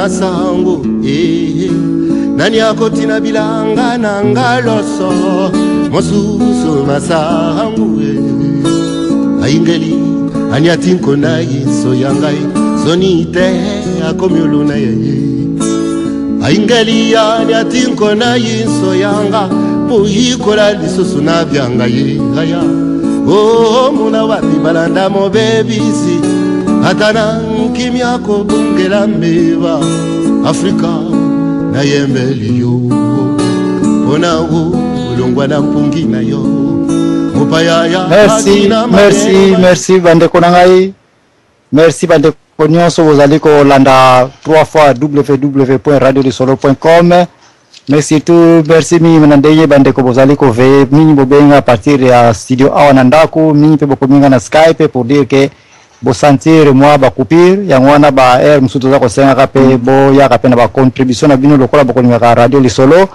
masango nani akotina bilanga na ngaloso mosusu masango aingeli ani atinko na yiso yangai zonite akomiulu na ye aingeli ani atinko na yiso yanga puhikola lisusu na byanga ye haya oh muna wapi balanda mo bebisi atana kimya ko bungela mbeba Afrika na yembeli yo ona ulongwa na mpungi na yo mupaya ya merci bande konangai merci bande konyoso bozali ko landa 3 fois www.radiolisolo.com mais surtout merci mi manandeye bande ko bozali ko ve mini bobenga à partir ya studio awana ndaku mini pe bokominga na Skype pour dire que bo sentir moi ba coupure ya ngwana ba msuto za ko senga kape bo ya kape na ba contribution na bino lokola bokolinga ka Radio Lisolo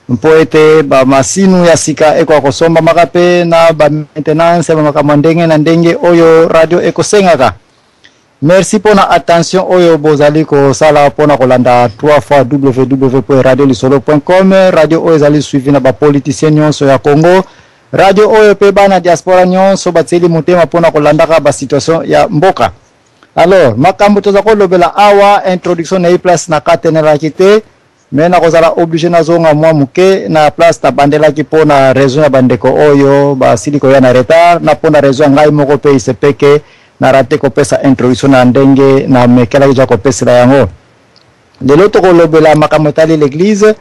mpoete ba masinu ya sika eko kosomba makape na ba maintenance ba makamandenge na ndenge oyo radio eko senga ka. Merci pour la attention oyo bozali ko sala pona kolanda 3 fois www.radiolisolo.com radio oyo zali suivi na ba politiciens nyonso ya Congo radio oyo pe bana diaspora nyonso batseli mutema pona kolanda ka ba situation ya mboka. Alors makambo toza ko lobela awa introduction na place na katenela kite mena kozala obligé na zonga mwa muke na place ta bandela ki pona raison ya bandeko oyo ba siliko ya na retard na pona raison ngai moko pe isepeke na rate ko pesa introduction na ndenge na mekela ki jako pesa la yango de l'autre ko lobela makamotali l'église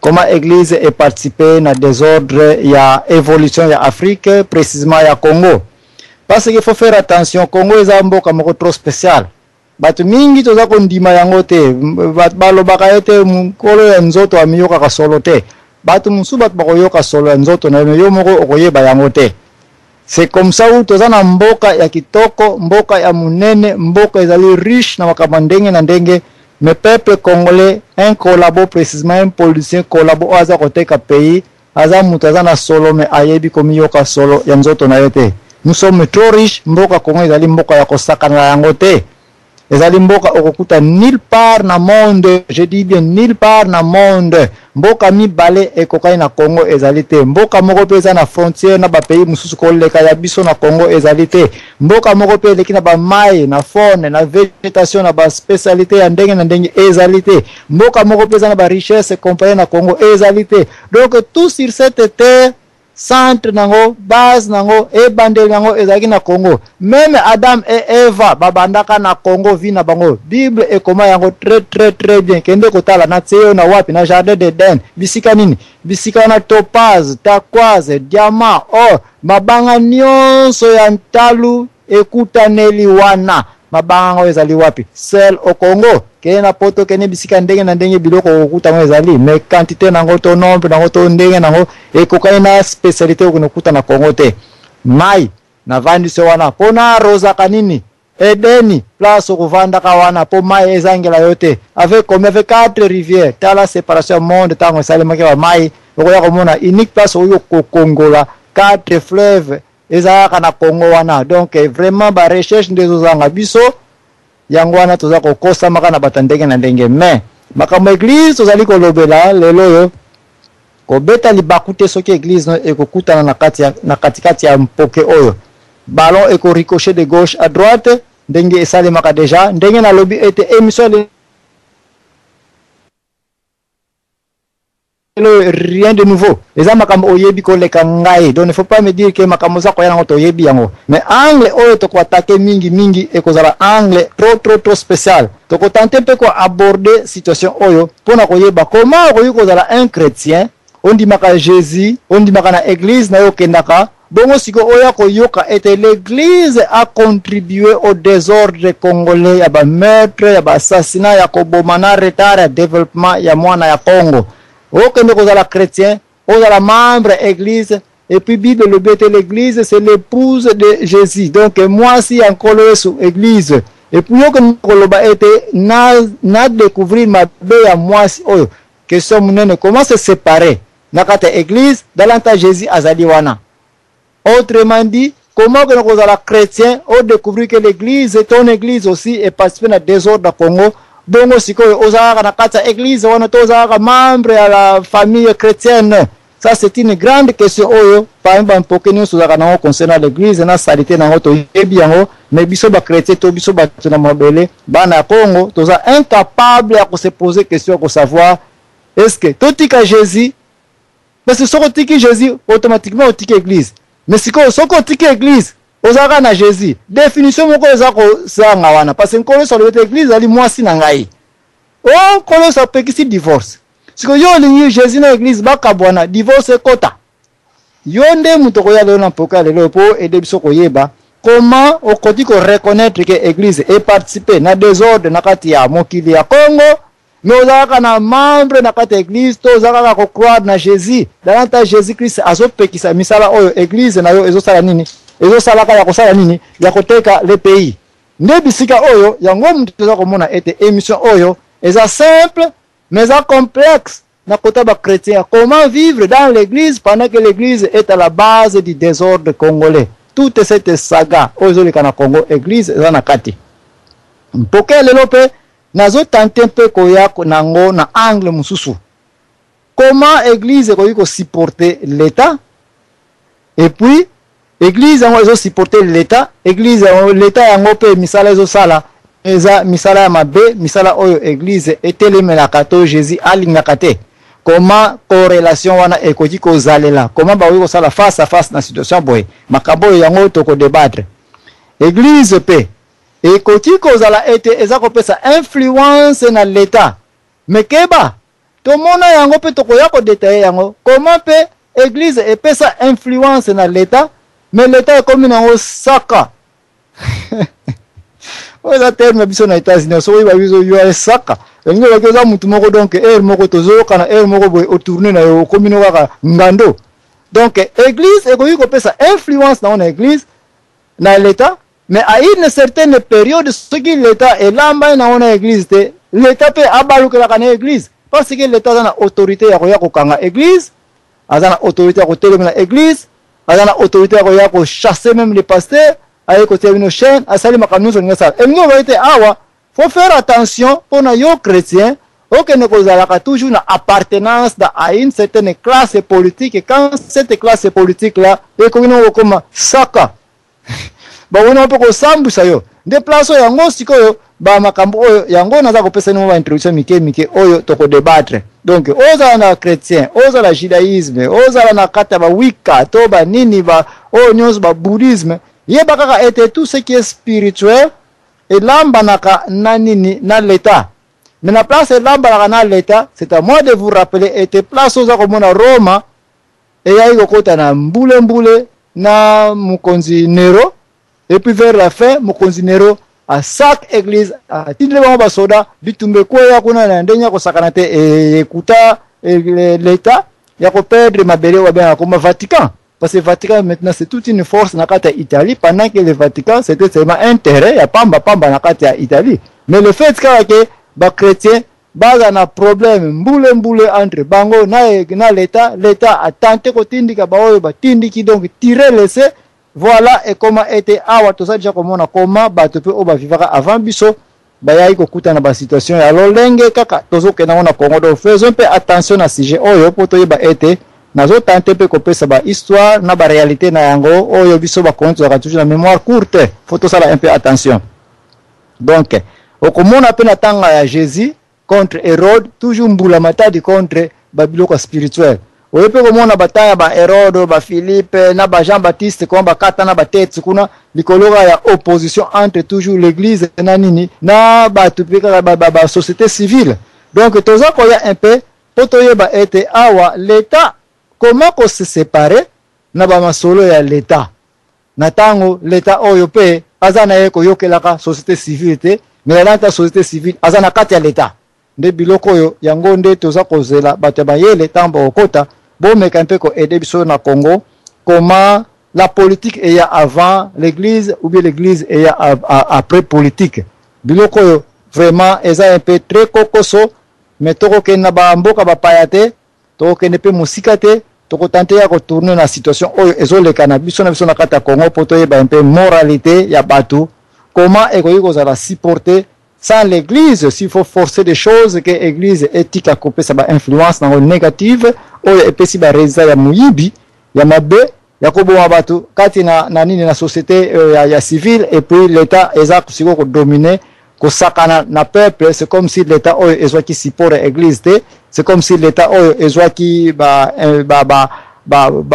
comment église est participé na désordre ya évolution ya Afrique précisément ya Congo parce qu'il faut faire attention Congo eza mboka moko trop spécial batu mingi toza ko ndima yango te balobaka ete mukolo ya nzoto amiyoka ka solo te batu musu batu bakoyoka solo ya nzoto na yo moko okoyeba yango te. C'est comme ça où toza na mboka ya kitoko mboka ya munene mboka ezali riche na makamandenge na ndenge mais peuple congolais un collabo précisément un politicien collabo aza koteka pays aza mutu aza na solo mais ayebi komiyoka solo ya nzoto na yo te. Nous sommes trop riches mboka Congo ezali mboka ya kosakana yango te. Ezali mboka okokuta nulle part na monde, je dis bien nulle part na monde. Mboka mibale ekokai na Congo ezali te. Mboka moko pe eza na frontière na ba pays mususu koleka ya biso na Congo ezali te. Mboka moko pe eleki na ba mai, na faune, na végétation na ba spécialité ya ndenge na ndenge ezali te. Mboka moko pe eza na ba richesse comparée na Congo ezali te. Donc tout sur cette terre centre nango base nango e bandel nango ezaki na Congo même Adam et Eva babandaka na Congo vina bango Bible e koma yango très bien kende kotala na tseo na wapi na jardin d'Eden bisika nini bisika na topaz turquoise diamant or mabanga nyonso ya ntalu ekutaneli wana mabanga ezali wapi sel au Congo kena poto kene bisika ndenge na ndenge biloko okuta ngo ezali mais quantité nango to nombre nango to ndenge nango ekokai na spécialité okunokuta na Congo te mai na vandise wana pona rosa kanini Edeni place okuvanda ka wana po mai ezangela yote avec comme avec 4 rivières tala séparation monde tango salema ke mai okoya komona unique place oyo kokongola 4 fleuves ezaka na Congo wana donc vraiment ba recherche ndezo zanga biso yango wana toza kokosa maka na batandenge na ndenge mais makambo église tozali kolobela lelo yo kobeta libakute soki église no ekokutana na katikati ya mpoke oyo ballon eko ricochet de gauche à droite ndenge esale maka déjà ndenge na lobby ete émission rien de nouveau les makambo oyebi koleka ngai donc il faut pas me dire que makambo za ko yana ngoto oyebi yango mais angle oyo to ko attaquer mingi ekozala angle trop spécial to ko tenter pe ko aborder situation oyo pona koyeba comment oyo kozala un chrétien on dit maka Jésus on dit maka na église na yo kendaka bongo siko oyo koyoka ete l'église a contribué au désordre congolais ya ba meurtre ya ba assassinat ya kobomana retard ya développement ya mwana ya Congo. Aucun de la chrétien, la membre église, et puis Bible le bête l'église, c'est l'épouse de Jésus. Donc moi si encore sous église, et puis aucun koloba était n'a découvrir ma belle à moi si oh question munene comment se séparer nakata église dans l'anta Jésus azaliwana. Autrement dit, comment que la chrétien on découvrir que l'église est ton église aussi et participer à désordre à Congo. bongo sikoyo ozalaka na kati ya église wana to ozalaka membre ya la famille chrétienne. Ça c'est une grande question oyo par exemple mpoke nyonso ozalaka nango concernant l'église na salité nango toyebi yango, mais biso bachrétien to biso bato na mabele bana ya Congo toza incapable ya se poser question pour savoir est-ce que totika Jésus, parce que soko tiki Jésus automatiquement otiki église, mais sikoyo soko tiki église ozalaka na Jésus définition moko ezako sanga wana parce que nkolo so le église ali mwasi na ngai o kolo sa pekisi divorce siko yo lingi Jésus na église bakabwana divorce kota yo nde muto koya lelo na mpoka lelo po ede biso koyeba comment okoti ko reconnaître que église et participer na désordre na kati ya mokili ya Congo, mais ozalaka na membre na kati ya église to ozalaka ko croire na Jésus dans ta Jésus Christ azopekisa misala oyo église na yo ezosala nini ezosalaka ya kosala nini ya koteka le pays nde bisika oyo yango mutu toza komona ete émission oyo eza simple mais eza complexe na kota ba chrétien. Comment vivre dans l'église pendant que l'église est à la base du désordre congolais? Toute cette saga ozoleka na Congo église eza na kati mpoke lelo pe nazo tenter pe koya nango na angle mususu. Comment église koyi ko supporter l'état et puis église yango ezo supporter l'état, église l'état yango pe misala ezo sala eza misala ya mabe, misala oyo église etelemelaka to Jésus alingaka te. Comment corrélation wana ekoki kozalela, comment ba ko sala face à face na situation boye makambo yango to ko débattre. Église pe ekoki kozala ete eza kopesa influence na l'état, mais keba to mona yango pe to koya ko détailler yango comment pe église epesa influence na l'état, mais l'état est comme nango saka. Oza terme biso na États-Unis so ba biso yo saka ngi ba koza mutu moko donc moko tozo kana moko boy o tourner na yo komino kaka ngando. Donc église ekoki kopesa influence na église na l'état, mais à une certaine période ce qui l'état est lamba na église te l'état peut abalukela kana église parce que l'état a na autorité ya koya kokanga église, azana autorité ya kotelemela église, azana autorité ya koya ko chasser même les pasteurs aye côté une chaîne asali makanuzo ngasa engo baite awa. Faut faire attention pour na yo chrétien aucun ne kozalaka toujours na appartenance à une certaine classe politique, et quand cette classe politique là et comme comme saka ba wona poko sambu sayo déplacer yango sikoyo ba makambo oyo yango naza kopesa ni ba introduction mike oyo toko débattre. Donc oza na chrétien, oza la judaïsme, oza na kata ba wicca to ba nini ba onyos ba bouddhisme yeba kaka ete tout ce qui est spirituel et lambanaka na nini na l'état. Mais la place lambanaka na l'état, c'est à moi de vous rappeler ete place oza komona Roma et ya ikokota na mbule na mukonzi Nero, et puis vers la fin mukonzi Nero à chaque église a tindle ba soda bitumbe ko ya kuna na ndenya ko sakana te écouta l'état ya ko perdre mabele wa bien comme Vatican. Parce que le Vatican maintenant c'est toute une force na kata Italie, pendant que le Vatican c'était seulement intérêt ya pamba na kata Italie. Mais le fait que ba chrétien baza na problème mbule entre bango na l'état a tenté ko tindika ba oyo ba tindiki donc tirer laisser. Voilà et comment était awa to ça déjà comment bato pe o ba vivaka avant biso ba yayi ko kuta na ba situation ya lolenge kaka tozo ke na Congo. Donc faisons un peu attention à sujet oyo po to yeba ete nazo tante pe kopesa ba histoire na ba réalité na yango oyo biso ba konto za toujours la mémoire courte, faut to sala un peu attention. Donc okomona pe na tanga ya Jésus contre Hérode toujours mbula matadi contre babiloko spirituel. Oyo pe komona bataya ba Hérode ba Philippe na ba Jean-Baptiste ko ba kata na ba tete kuna likologa ya opposition entre toujours l'église na nini na ba tupika ba société civile. Donc toza ko ya un peu poto yeba ete awa l'état comment qu'on se séparer na ba masolo ya l'état na tango l'état oyo pe azana yeko yokelaka société civile te, mais la société civile azana kati ya l'état nde biloko oyo yango nde toza kozela bato bayele tambo okota bo meka mpe ko aider biso na Congo comment la politique est avant l'église ou bien l'église est après politique. Biloko oyo vraiment eza un peu très kokoso, mais toko kena ba mboka ba payate toko kene pe musika te toko tenter ya ko tourner na situation oyo ezoleka na biso na kata Congo poto yeba un peu moralité ya bato comment ekoki kozala supporter sans l'église, s'il faut forcer des choses que l'église éthique a coupé sa influence dans le négative, ou et puis si ba résultat ya muibi, ya mabe, ya kobo mabatu, kati na nini na société ya civile, et puis l'état exact siko ko dominer, ko sakana na peuple, c'est comme si l'état oyo ezwa ki support l'église te, c'est comme si l'état oyo ezwa ki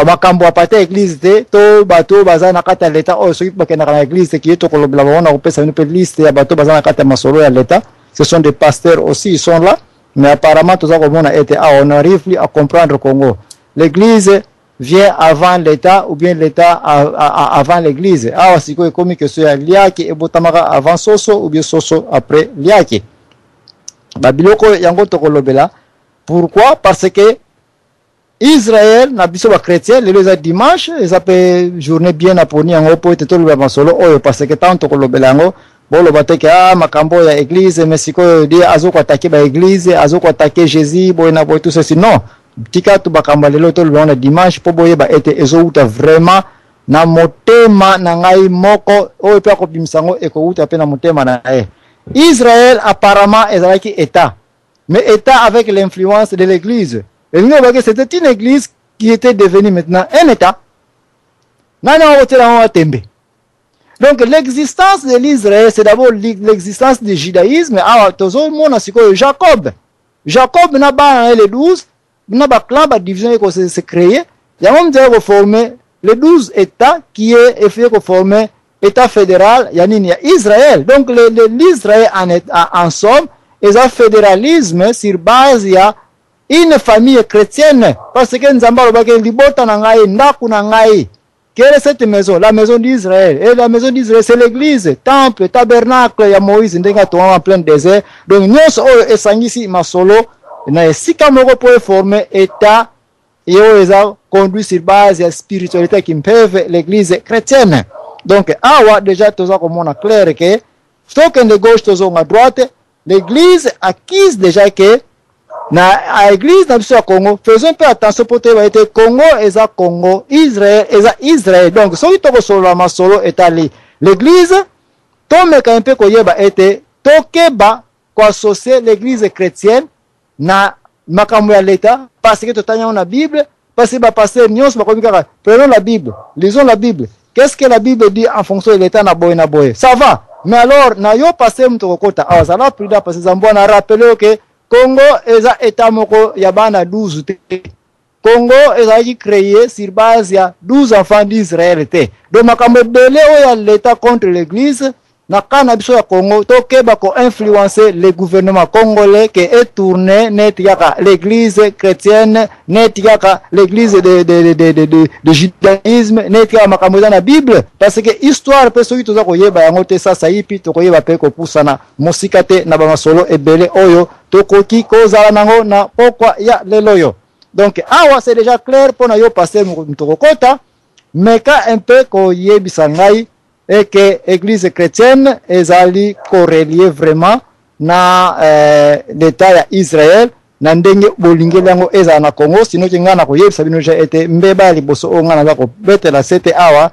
makambo apate église te, to bato baza na kata l'état oyo soki bakenda na église te ki to kolobela baona ko pesa une liste ya bato baza na kata masolo ya l'état. Ce sont des pasteurs aussi, ils sont là, mais apparemment tout ça comme on a été on n'arrive plus à comprendre Congo. L'église vient avant l'État ou bien l'État avant l'église. Ah, c'est quoi comme que c'est liaki et botamaka avant soso ou bien soso après liaki. Babiloko yango tokolobela. Pourquoi? Parce que Israël na biso ba chrétien les dimanche, ils appellent journée bien aponi yango po te tolo ba solo oyo parce que tant tokolobela yango bolo bateke makambo ya église mais siko di azoko attaquer ba église, azoko attaquer Jésus, boyena boy tout ceci non. Tika tu bakamba lelo to lona dimanche po boye ba ete ezouta vraiment na motema na ngai moko oyo pe ko bimsango e ko uta pe na motema na Israël apparemment ezalaki état, mais état avec l'influence de l'église. Et nous voyons que c'était une église qui était devenue maintenant un état. Donc l'existence de l'Israël, c'est d'abord l'existence du judaïsme. Ah, tout le monde a Jacob. Jacob n'a pas les 12. N'a pas clan, pas division qui s'est créée. Il y a même déjà formé les 12 États qui est fait former État fédéral. Il y a Israël. Donc l'Israël en somme est un fédéralisme sur base il y a une famille chrétienne. Parce que nous avons dit libota nangai ndaku nangai. Quelle est cette maison? La maison d'Israël. Et la maison d'Israël, c'est l'église, temple, tabernacle. Il y a Moïse, il y a en plein désert. Donc nous sommes ici masolo. Na sika moko pour former état et ils conduit sur base de spiritualité qui peuvent l'église chrétienne. Donc awa déjà tout ça comme on a clair que stock de gauche tout à droite l'église acquise déjà que na l'église na biso Congo faisons un peu attention pour te être Congo et ça Congo Israël et ça Israël. Donc so to solo ma solo étali l'église tombe un peu ko yeba été tokeba ko associer l'église chrétienne na makambo ya l'état parce que totanya na Bible parce que ba pasteur nyos ba komika prenons la Bible, lisons la Bible. Qu'est-ce que la Bible dit en fonction de l'état na boye ça va, mais alors na yo pasteur mtokota ah ça va plus da parce que zambo na rappeler que Congo eza état moko ya bana 12 te. Congo eza créé sur base ya 12 enfants d'Israël te. Donc makambo belé o ya l'état contre l'église na kana biso ya Congo to keba ko influencer le gouvernement congolais qui est tourné net yaka l'église chrétienne net yaka l'église de judaïsme net yaka makambo na Bible parce que histoire pe soki toza ko yeba yango te sasa yipi to ko yeba pe ko pusana mosikate na ba masolo ebele oyo to koki ko zala nango na pokwa ya leloyo. Donc awa c'est déjà clair pour na yo passer mutokota mais ka un peu ko yebisa ngai et que l'église chrétienne est allée corrélier vraiment na l'état ya Israël na ndenge bolinge lango eza na Congo sinon ki ngana ko yebisa bino ja été mbeba liboso o ngana za ko betela sete awa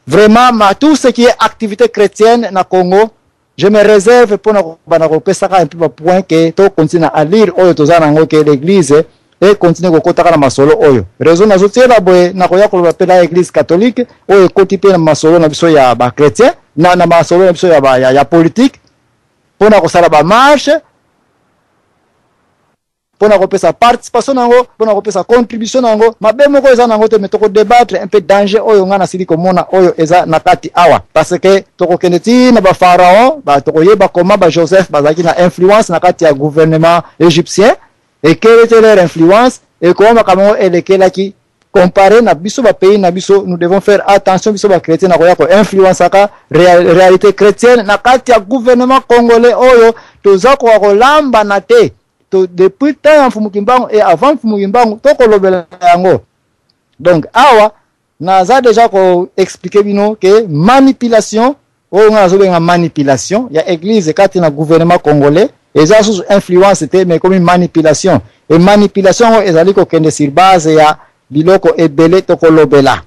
vraiment tout ce qui est activité chrétienne na Congo je me réserve pour na ko pesa ka un peu point que to continue à lire oyo tozana ngo que l'église et continue kokotaka na masolo oyo raison na zotiela boye na koya ko bapela église catholique oyo kotipe na masolo na biso ya ba chrétien na masolo na biso ya politique pona ko sala ba marche pona ko pesa participation nango pona ko pesa contribution nango mabemo ko eza nango te metoko débattre un peu danger oyo ngana sili ko mona oyo eza na kati awa parce que toko keneti na ba pharaon ba toko yeba koma ba Joseph bazaki na influence na kati ya gouvernement égyptien. Et quelle était leur influence et comment comment elle est qui comparé na biso ba pays na biso nous devons faire attention biso ba chrétien na koya ko influence aka réalité chrétienne na kati ya gouvernement congolais oyo toza ko lamba na te to depuis temps mfumukimbango et avant mfumukimbango to ko lobela yango. Donc awa naza déjà ko expliquer bino que manipulation oyo ngazo benga manipulation ya église kati na gouvernement congolais. Et ça sous influence mais comme une manipulation et manipulation ezali ko kende sur base ya biloko ebele to kolobela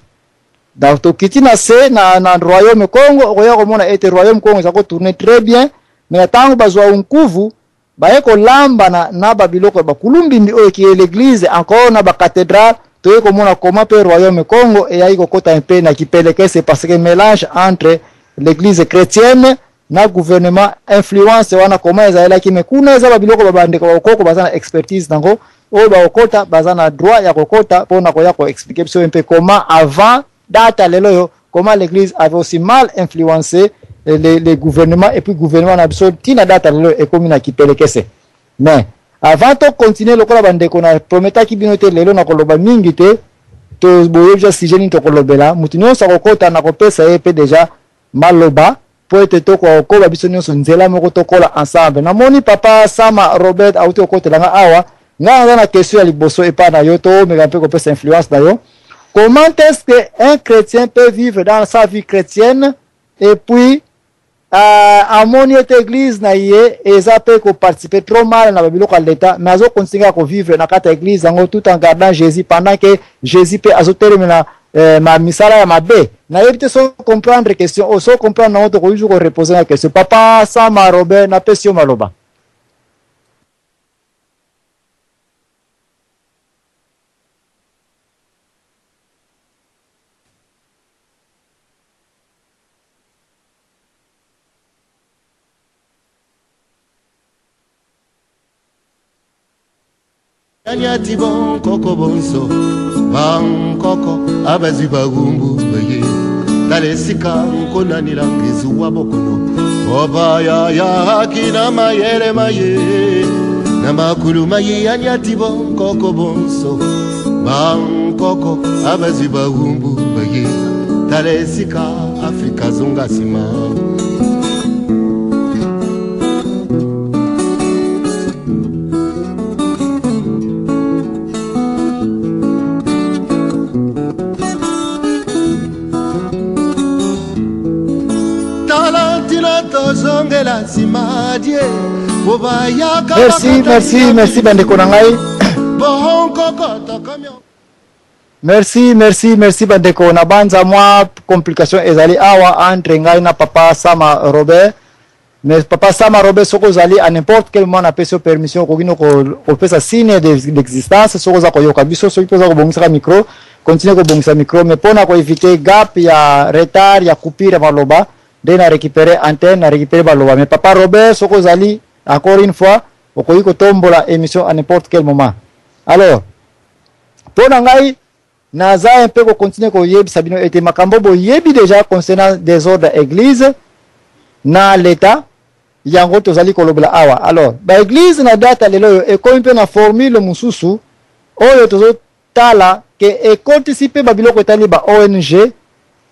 donc to kitina se na royaume Congo royaume mona était royaume Congo ça ko tourner très bien me tangu bazwa unkuvu bayeko lamba na babiloko bakulumbindi oyo ki l'église encore na ba cathédrale to ko mona koma pe royaume Congo et aiko kota un peu na kipelekese parce que mélange entre l'église chrétienne na gouvernement influence wana koma ezala ki mekuna eza babiloko babandeka bakoko bazana expertise nango oyo bakota bazana droit ya kokota pona ko ya ko expliquer biso un peu comment avant data lelo yo comment l'église avait aussi mal influencé les gouvernements et puis gouvernement na biso tina data lelo e komi na kipelekese. Mais avant de continuer lokola bandeko na prometa ki bino te lelo na koloba mingi te to boyeja sijeni to kolobela mutinyo sa kokota na kopesa epe déjà maloba po ete to ko ba biso nyonso nzela moko to kola ensemble. Na moni papa Sama Robert auto kokotela nga awa nga na question ya liboso epa na yo to me gampe kopesa influence na yo. Comment est-ce qu'un chrétien peut vivre dans sa vie chrétienne et puis amoni ete église na ye eza pe ko participer trop mal na babiloko ya l'état mais azo continuer à vivre na kata église yango tout en gardant Jésus pendant que Jésus pe azo terminer ma misala ya mabe na yebite so comprendre question o so comprendre na auto ko toujours reposer la question papa Sama Robert na pesio maloba. Anyati bon koko bonso bankoko abazi bagumbu beye dalesika nkona nilangizu wabokono oba ya kina mayere maye na makulu maye anyati bon koko bonso bankoko abazi bagumbu beye dalesika Afrika zonga sima. Merci bandeko na ngai. Merci bandeko na banza mwa complication ezali awa entre ngai na papa Sama Robert. Mais papa Sama Robert soko zali à n'importe quel moment na peso permission ko gino ko pesa signe d'existence soko za ko yoka biso so pesa ko bongisa micro continue ko bongisa micro mais pona ko éviter gap ya retard ya coupure maloba de na récupérer antenne na récupérer baloba. Mais papa Robert soko zali encore une fois okoyi ko tombola émission à n'importe quel moment. Alors pona ngai naza un peu ko continuer ko yebi sabino ete makambo bo yebi déjà concernant des ordres église na l'état yango tozali kolobela awa. Alors ba église na data lelo e ko mpe na formule mususu oyo tozo tala ke e participer ba biloko etali ba ONG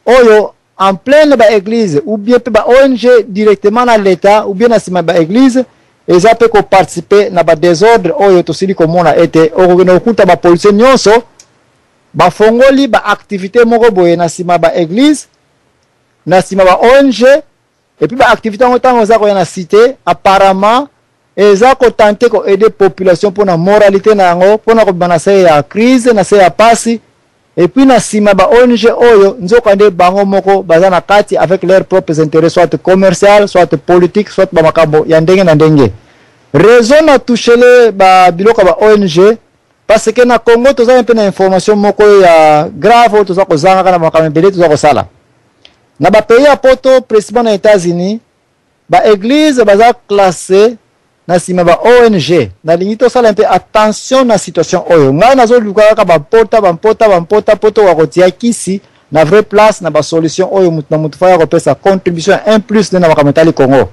oyo en pleine ba église ou bien pe ba ONG directement na l'état ou bien na sima ba église eza pe ko participer na ba désordre oyo tosili komona ete okogena okuta ba police nyonso ba fongoli ba activité moko boye na sima ba église na sima ba ONG et puis ba activité ngotango za ko na cité apparemment eza ko tenter ko aider population pour na moralité na yango pour na ko bana se ya crise na se ya pasi. Et puis na sima ba ONG oyo nzoka nde bango moko baza na kati avec leurs propres intérêts soit commercial soit politique soit ba makambo ya ndenge na ndenge. Raison na toucher ba biloko ba ONG parce que na Congo toza un peu na information moko ya grave toza ko zanga kana makambo belé toza ko sala. Na ba pays ya poto principalement na États-Unis ba église baza classé na sima ba ONG na lingito sala un peu attention na situation oyo nga nazo luka ka ba pota poto wa kotia kisi na vraie place na ba solution oyo mutu na mutu fa ko pesa contribution un plus na makamotali Congo.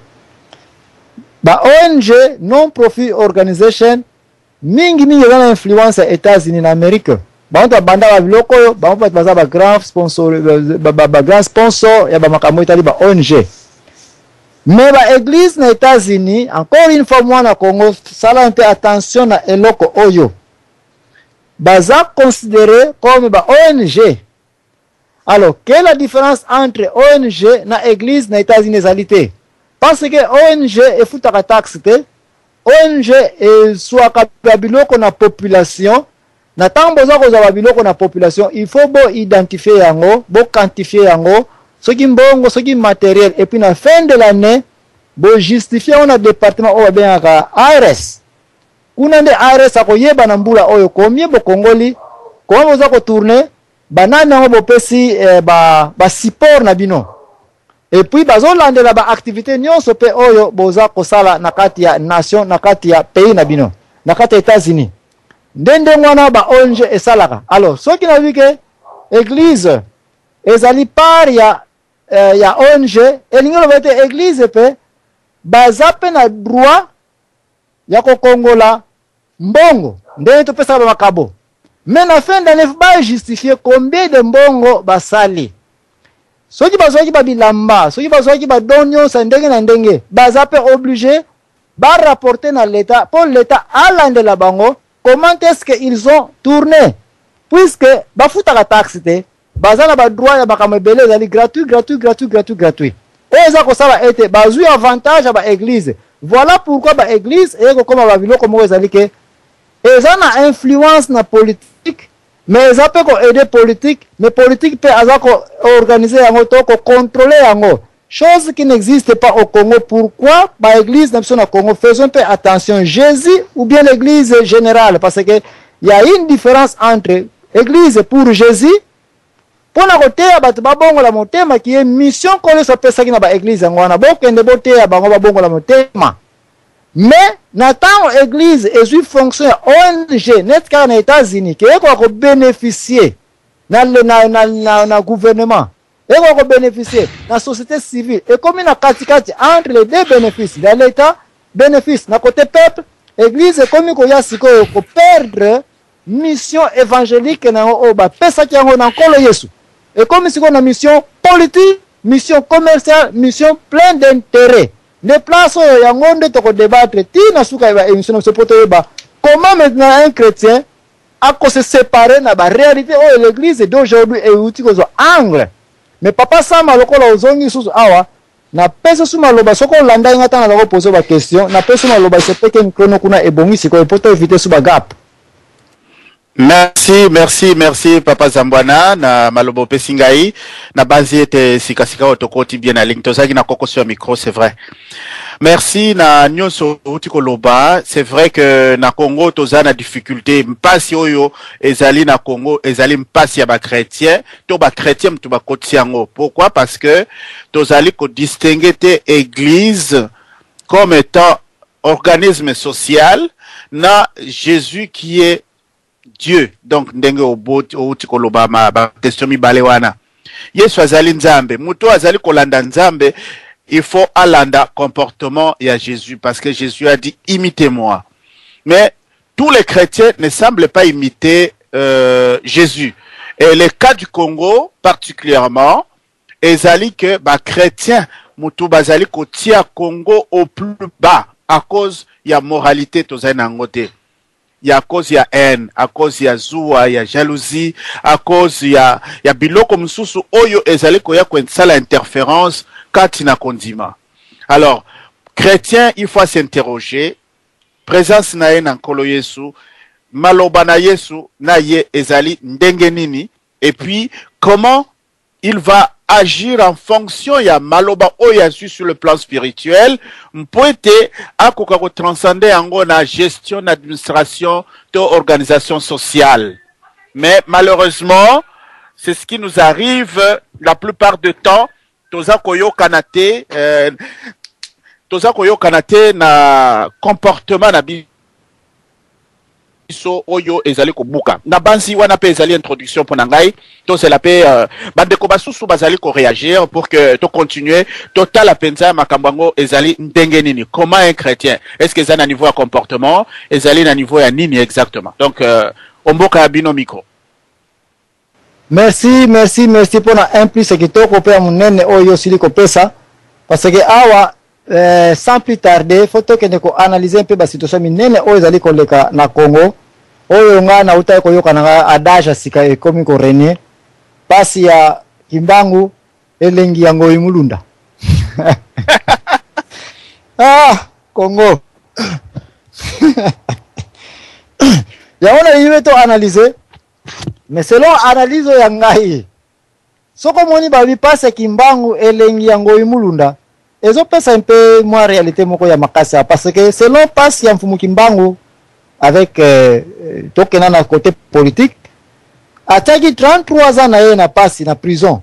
Ba ONG non profit organization mingi na influence ya États-Unis na Amérique bantu banda ba biloko oyo bantu baza ba grand sponsor ba grand sponsor ya ba makamotali ba ONG. Mais ba église na États-Unis, encore une fois moi na Congo, sala un peu attention na eloko oyo. Baza considéré comme ba ONG. Alors, quelle est la différence entre ONG na église na États-Unis ezalité? Parce que ONG e futaka taxe te, ONG e swaka biloko na population, na tango za ko za biloko na population, il faut bo identifier yango, bo quantifier yango. Ce qui mbongo, ce qui matériel, et puis na fin de l'année, bo justifier on a département o bien ka ARS kuna nde ARS akoyeba na mbula oyo combien bo Congoli comment vous ako tourner banana ngo bo pesi ba support na bino et puis bazolandela ba activité nyonso pe oyo boza kosala na kati ya nation na kati ya pays na bino na kati ya États-Unis ndende mwana ba ONG esalaka alors ce qui na vike église ezali par ya ONG elingelo bete église pe bazape na droit ya kokongola mbongo ndenge topesa ba makabo mais na fin d'année ba justifier combien de mbongo basali soki bazwaki ba bilamba soki bazwaki ba donyo sa ndenge na ndenge bazape obligé ba rapporter na l'état pour l'état alandela bango comment est-ce qu'ils ont tourné puisque bafuta la taxe te bazana ba droit ya makambo ebele ezali gratuit eza kosala ete bazwi avantage ba église voilà pourquoi ba église eko koma ba biloko moko ezali ke eza na influence na politique mais eza pe ko aider politique mais politique pe aza ko organiser yango to ko contrôler yango chose qui n'existe pas au Congo. Pourquoi ba église na biso na Congo faisons peu attention Jésus ou bien l'église générale parce que il y a une différence entre église pour Jésus pour la côté ya batu babongo la motema qui est mission ko le sapesa ki na ba église ngwana bokende bote ya bango babongo la motema mais n'attend église et lui fonction ONG net car na États-Unis qui est ko bénéficier na gouvernement et ko bénéficier la société civile et comme na katikati entre les deux bénéfices dans l'état bénéfice na côté peuple église comme ko ya siko ko perdre mission évangélique na o ba pesa ki yango na nkolo Yesu et comme siko na mission politique mission commerciale mission plein d'intérêt les places yango nde to débattre ti na suka ba émission se poto ba comment maintenant un chrétien a se séparer na ba réalité oh l'église d'aujourd'hui est outil ko angle mais papa sama lokola ozongi susu awa na pesa suma loba soko landa ngata na ko poser ba question na pesa suma loba se peke nkrono kuna ebongi siko poto éviter suba gap. Merci Papa Zambwana na malobo pesingai na bazi ete sikasika otokoti bien na ligne tozaki na koko sur micro c'est vrai. Merci na nyonso utiko loba c'est vrai que na Congo toza na difficulté mpasi oyo ezali na Congo ezali mpasi ya ba chrétien to ba chrétien mtu ba kotiango pourquoi parce que tozali ko distinguer te église comme étant organisme social na Jésus qui est Dieu donc ndenge outi koloba ma question mibale wana Yesu azali nzambe muto azali kolanda nzambe il faut alanda comportement ya Jésus parce que Jésus a dit imitez-moi mais tous les chrétiens ne semblent pas imiter Jésus et le cas du Congo particulièrement ezali que ba chrétien muto bazali kotia Congo au plus bas à cause ya moralité tozali na ngote. Il y a cause il y a haine, à cause il y a zoua, il y a jalousie, à cause il y a biloko msusu oyo ezali koya kwensala interférence katina kondima. Alors, chrétien, il faut s'interroger, présence na ye na nkolo Yesu, maloba na Yesu na ye ezali ndenge nini, et puis comment il va agir en fonction ya maloba oya sur le plan spirituel mpoete akoka ko transcender yango na gestion d'administration de organisation sociale mais malheureusement c'est ce qui nous arrive la plupart du temps toza koyo kanate na comportement na so oyo ezali ko buka na bansi wana pe ezali introduction pour nangai to c'est la pe bande ko basusu bazali ko réagir pour que to continuer total la pensa makambango ezali ndenge nini comment un chrétien est-ce que ça na niveau ya comportement ezali na niveau ya nini exactement donc omboka bino micro. Merci pour na implice kitoko pe munene oyo siliko pesa parce que awa sans plus tarder faut que nous analyser un peu la situation minene oyo ezali koleka na Congo oyo nga na utai koyoka na adage sika ekomi ko renie pasi ya kimbangu elengi yango imulunda. Congo yaona yiwe to analyser mais selon analyse ya ngai soko moni ba bi pasi kimbangu elengi yango imulunda ils ont pensé un peu moi réalité moko ya makasa parce que selon passe ya Mfumukimbangu avec tokena na côté politique ataki 33 ans na ye na passe na prison.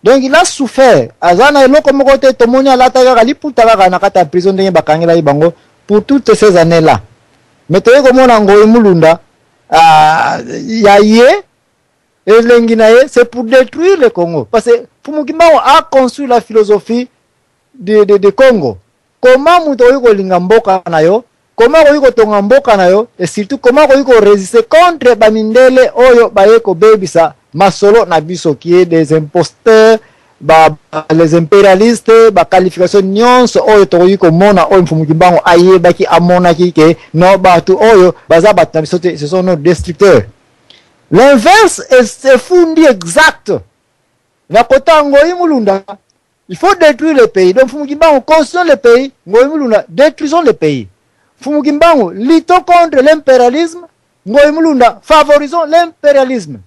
Donc il a souffert. Azana eloko moko te tomoni alata kaka liputa kaka na kata prison ndenge bakangela ibango pour toutes ces années là. Mais toye komona Ngoyi Mulunda ya ye elengi na ye c'est pour détruire le Congo parce que Mfumukimbangu a construit la philosophie de Congo. Comment muto yuko linga mboka na yo, comment yuko tonga mboka na yo, et surtout comment yuko résister contre bamindele oyo bayeko bebisa masolo na biso qui est des imposteurs, les impérialistes, qualification nyonso oyo to yuko mona oyo Mfumukimbangu ayeba ki amona ki ke no batu oyo baza batu na biso te, ce sont nos destructeurs. L'inverse est fundi exact. Na kota Ngoyi Mulunda, il faut détruire le pays. Donc Mfumukimbangu construisons le pays, Ngoyi Mulunda détruisons le pays. Mfumukimbangu luttons contre l'impérialisme, Ngoyi Mulunda favorisons l'impérialisme.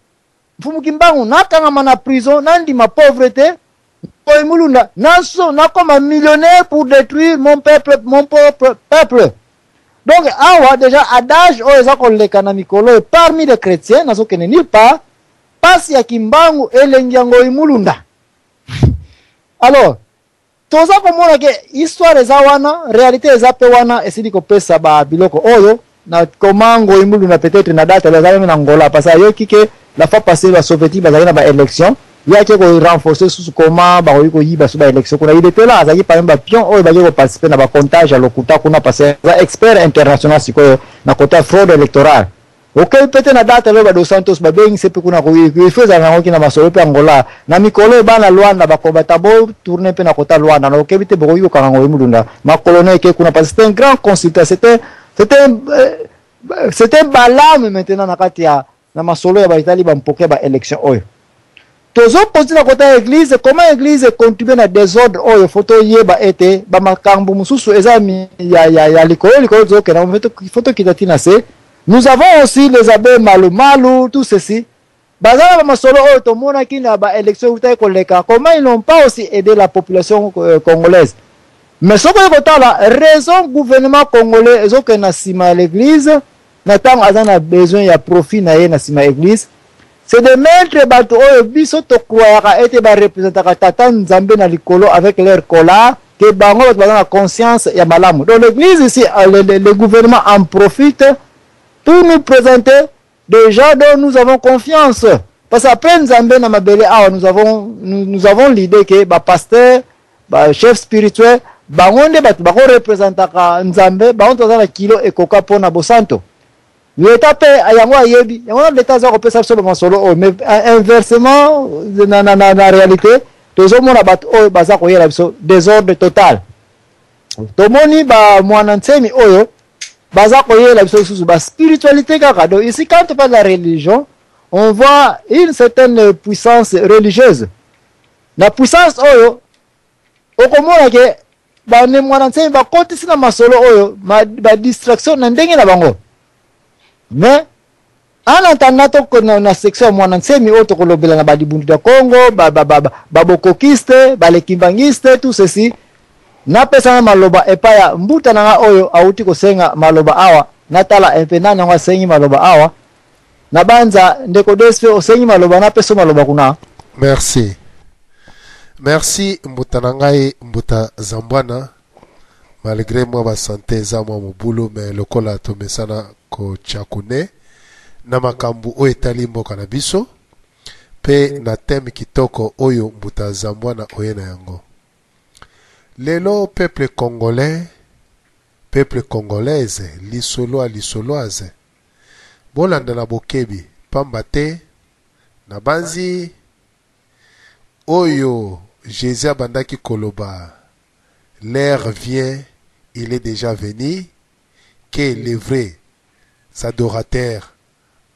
Mfumukimbangu nakangama na prison, nandi ma pauvreté, Ngoyi Mulunda na comme un millionnaire pour détruire mon peuple, mon propre peuple. Donc awa déjà adage oyo koleka na mikolo parmi les chrétiens nazo kene nulle part pasi ya Kimbangu elengi ya Ngoyi Mulunda. Alors toza komona ke histoire eza wana, réalité eza pe wana esili kopesa ba biloko oyo na koma Ngoyi Mulunda peut-être na date la zaleme na Angola parce que yoki ke la fois passée la soviétique bazali na ba élection yake ko renforcer sous comment ba ko yiba sous ba élection kuna il était là azaki par exemple pion oyo ba ko participer na ba comptage à lokuta kuna passer expert international siko na côté fraude électorale. Ok peut-être na date le ba dos Santos ba bengi sepe kuna ko ifeza na ngoki na masolo pe Angola na mikolo ba na Luanda ba kobata bo tourner pe na côté Luanda na ok bite bo yuko ka Ngoyi Mulunda ma colonel ke kuna parce que c'était un grand consultant c'était balame maintenant na kati ya na masolo ya ba Italie ba mpoke ba élection oyo. Tozo posi na kota église, comment église contribue na désordre oyo photo yeba ete ba makambu mususu ezami ya likolo zo kena photo kitatina se. Nous avons aussi les abbés Malu, tout ceci. Bazala ba masolo oyo to mona kina ba élection utai koleka. Comment ils n'ont pas aussi aidé la population congolaise. Mais ce que kota la raison gouvernement congolais ezo kena sima l'église, na tam azana besoin ya profit na ye na sima église. C'est de mettre bato oyo biso to croire ete ba représentaka tata Nzambe na likolo avec leur colère que bango bato bazana conscience ya malamu. Donc l'église ici le gouvernement en profite pour nous présenter des gens dont nous avons confiance. Parce qu'après Nzambe na mabele awa nous avons l'idée que ba pasteur, ba chef spirituel, bango nde bato bako représentaka Nzambe, bango tozana kilo ekoka pona bosanto. L'État paie à yango ayebi, yango l'État za kopesa biso ba masolo mais inversement na réalité, tozo mona bato oyo baza koyela biso désordre total. Tomoni ba mwana nsemi oyo baza koyela biso susu ba spiritualité kaka. Donc ici quand on parle de la religion, on voit une certaine puissance religieuse. La puissance oyo okomona ke ba ne mwana nsemi ba kotisi na masolo oyo ba distraction na ndenge na bango. Mais en attendant que na section mwana nsemi oto kolobela na badibundi da Congo babokokiste balekimbangiste tout ceci na pesa na maloba epaya mbuta na oyo auti kosenga maloba awa natala empena na wasengi maloba awa na banza ndeko desfe osengi maloba na pesa maloba kuna. Merci mbuta na ngai mbuta Zambwana malgré moi ba santé za moi mobulu mais lokola to mesana ko chakune na makambu o etali mboka na biso pe na teme kitoko oyo mbuta Zambwana oyena yango. Lelo peuple congolaise lisoloise bolanda na bokebi pamba te na banzi oyo Jésus abandaki koloba l'heure vient, il est déjà venu, que les vrais adorateurs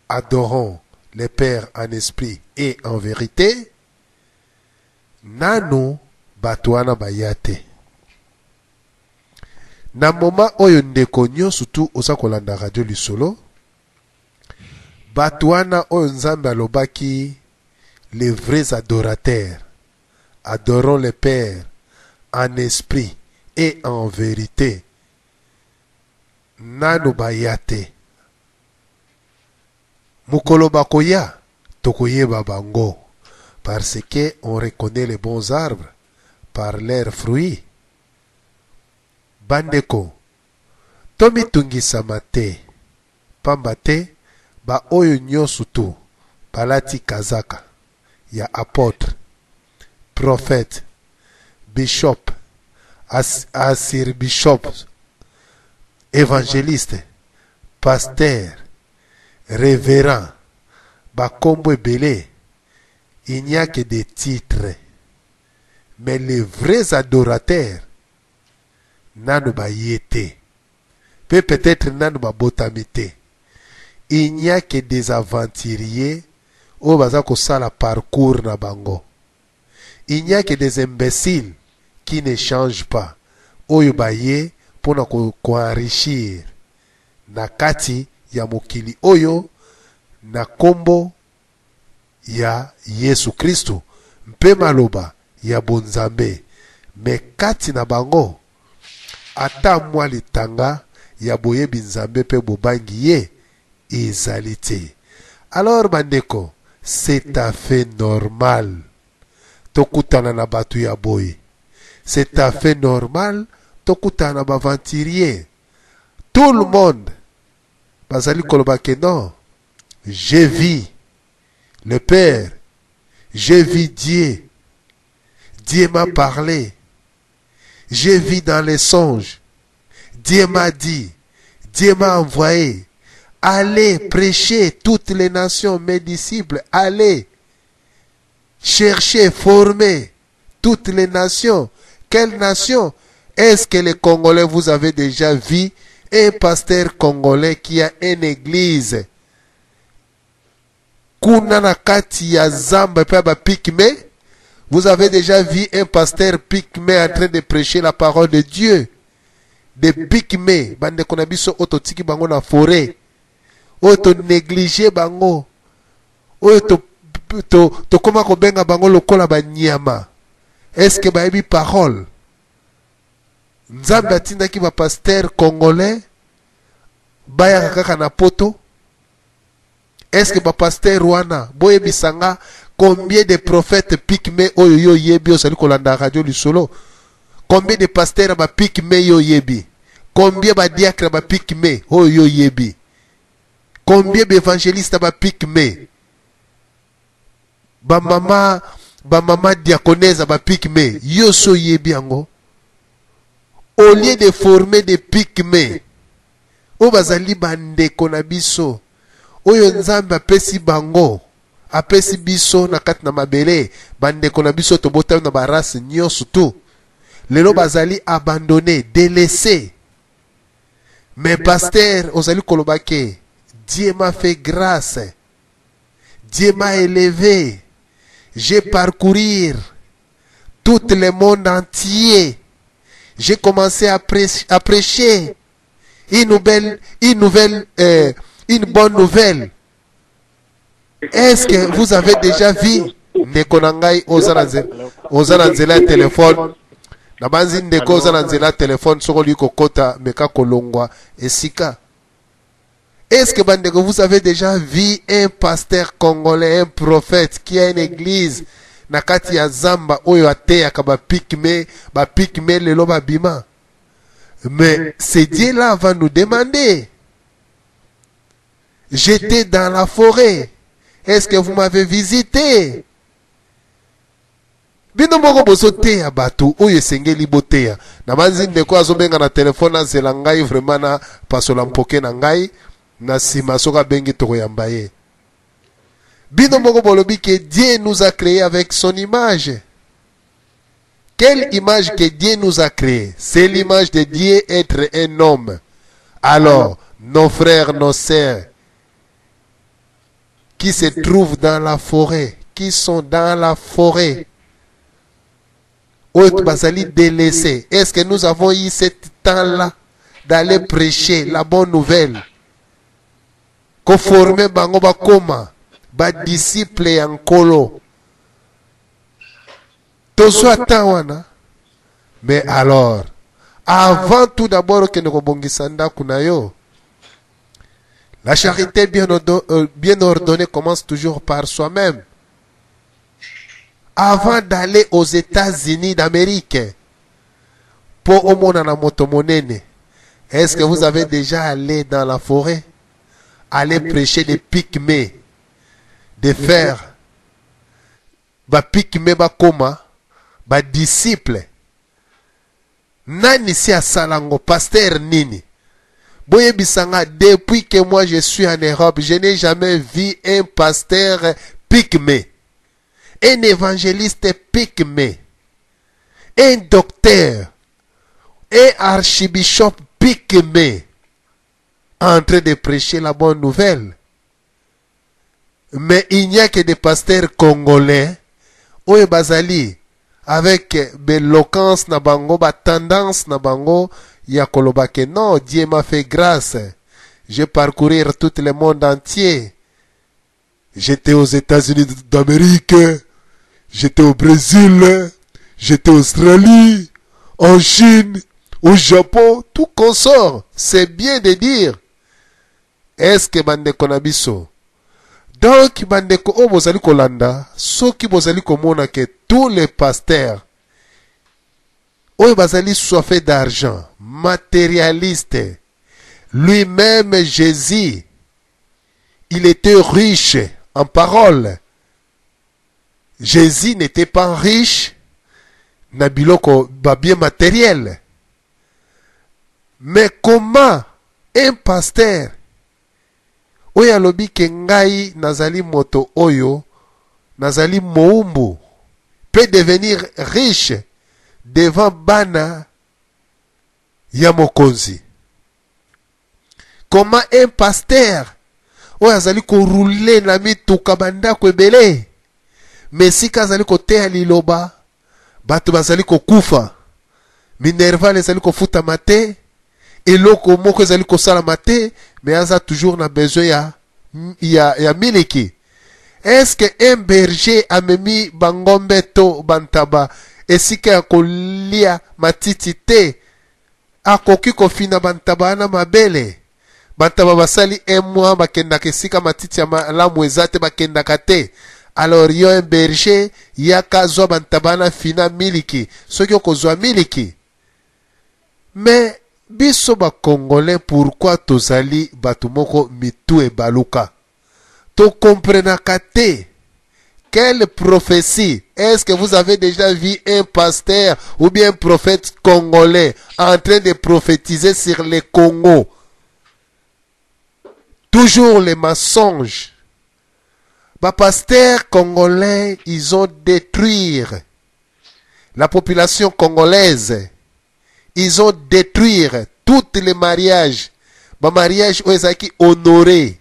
adorons le Père en esprit et en vérité. Nano batuana bayate. Na moma oyo ndeko nyonso tu oza kolanda radio lisolo. Batuana oyo Nzambe alobaki les vrais adorateurs adorons le Père en esprit et en vérité. Nanu bayate. Mukolo bakoya, tokoyeba bango. Parce que on reconnaît les bons arbres par leurs fruits. Bandeko, tomi tungisama te, pamba te, ba oyo nyonso tu, balati kazaka, ya apôtre, prophète, bishop, asir bishop, évangéliste, pasteur, révérend, ba kombo ebele. Il n'y a que des titres. Mais les vrais adorateurs, nanu ba yete. Peut-être nanu ba botamite. Il n'y a que des aventuriers au baza ko sala parcours na bango. Il n'y a que des imbéciles qui ne changent pas. Oyo ba ye pona ko enrichir. Na kati ya mokili oyo na kombo ya Yesu Kristo mpe maloba ya bonzambe me kati na bango ata mwa litanga ya boyebi nzambe mpe bobangi ye ezali te. Alors bandeko, c'est à fait normal tokutana na batu ya boye. C'est à fait normal tokutana na baventurier. Tout le monde bazali koloba ke non, j'ai vu le Père, j'ai vu Dieu. Dieu m'a parlé. J'ai vu dans les songes. Dieu m'a dit. Dieu m'a envoyé. Allez prêcher toutes les nations, mes disciples. Allez chercher, former toutes les nations. Quelles nations? Est-ce que les Congolais, vous avez déjà vu un pasteur congolais qui a une église? Kuna kati ya zamba pe ba pygmée. Vous avez déjà vu un pasteur pygmée en train de prêcher la parole de Dieu? Des pygmées, bande konabiso ototiki bango na forêt. Oto négliger bango. Oto to koma ko benga bango lokola ba nyama. Est-ce que ba ebi parole? Nzambe atindaki ba pasteur congolais baya kaka na poto? Est-ce que ba pasteur wana boye bisanga combien de prophètes pygmées oyo yo yebi osali kolanda radio lisolo? Combien de pasteurs ba pygmées yo yebi? Combien ba diacres ba pygmées oyo yo yebi? Combien d'évangélistes ba pygmées? Ba mama diaconesse ba pygmées yo so yebi ango? Au lieu de former des pygmées, o bazali bandeko na biso oyo nzambe apesi bango, apesi biso na kati na mabele, bandeko na biso tobota na barase nyonso tu. Lelo bazali abandonné, délaissé. Mais pasteur ozali kolobake, Dieu m'a fait grâce. Dieu m'a élevé. J'ai parcouru tout le monde entier. J'ai commencé à prêcher une bonne nouvelle. Est-ce que vous avez déjà vu Nekonangai Ozananzela téléphone? Nabanzi ndeko Ozananzela téléphone sokoli kokota meka kolongwa esika. Est-ce que vous avez déjà vu un pasteur congolais, un prophète qui a une église nakati ya zamba oyo ateya ka ba pygmée lelo babima? Mais ce Dieu-là va nous demander. J'étais dans la forêt. Est-ce que vous m'avez visité? Bino moko bosote ya batu oyo sengeli boteya. Na manzi ndeko azobenga na telefone azela ngai vraiment na pasola mpoke na ngai na sima soka bengi toko yamba ye. Bino moko bolobi que Dieu nous a créé avec son image. Quelle image que Dieu nous a créé? C'est l'image de Dieu, être un homme. Alors, nos frères, nos sœurs, qui se trouvent dans la forêt, qui sont dans la forêt, délaissés, est-ce que nous avons eu ce temps-là d'aller prêcher la bonne nouvelle? Qu'on forme bango bakoma, ba disciple en kolo. Tozo atawana. Mais alors, avant tout d'abord que nous bongisanda kunayo, la charité bien ordonnée commence toujours par soi-même. Avant d'aller aux États-Unis d'Amérique, pour au monde na motomonene, est-ce que vous avez déjà allé dans la forêt, aller prêcher des pygmées, de faire, ba pygmées ba koma, ba disciples, nani si asalango, pasteur nini? Boye bisanga, depuis que moi je suis en Europe, je n'ai jamais vu un pasteur pygmée, un évangéliste pygmée, un docteur, un archibishop pygmée en train de prêcher la bonne nouvelle. Mais il n'y a que des pasteurs congolais, oye bazali, avec l'éloquence na bango, ba tendance na bango, ya koloba que non, Dieu m'a fait grâce. J'ai parcouru tout le monde entier. J'étais aux États-Unis d'Amérique, j'étais au Brésil, j'étais en Australie, en Chine, au Japon, tout consort. C'est bien de dire. Est-ce que bandeko nabiso? Donc, bandeko o bozali kolanda, soki bozali komona que tous les pasteurs, oyo bazali soifés d'argent, matérialistes, lui-même Jésus, il était riche en parole. Jésus n'était pas riche na biloko ba bien matériel. Mais comment un pasteur oyo alobi ke ngai nazali moto oyo nazali moumbu peut devenir riche devant bana ya mokonzi? Comment un pasteur oyo azali ko rouler na mituka bandako ebele, mais sika azali koteya liloba bato bazali kokufa, minerval ezali kofutama te, eloko moko ezali kosalama te, mais aza toujours na besoin ya miliki. Est-ce que un berger amemi bangombe to bantaba esika ya kolia matiti te akoki kofina bantaba na mabele? Bantaba basali mois bakendaka esika matiti ya malamu eza te bakendaka te. Alors yo un berger yaka zwa bantaba na fina miliki soki okozwa miliki. Mais biso ba Congolais, pourquoi tozali batu moko mitu e baluka? To comprenaka te. Quelle prophétie? Est-ce que vous avez déjà vu un pasteur ou bien un prophète congolais en train de prophétiser sur le Congo? Toujours les mensonges. Les pasteurs congolais, ils ont détruit la population congolaise. Ils ont détruit tous les mariages. Les mariages où ils ont honoré.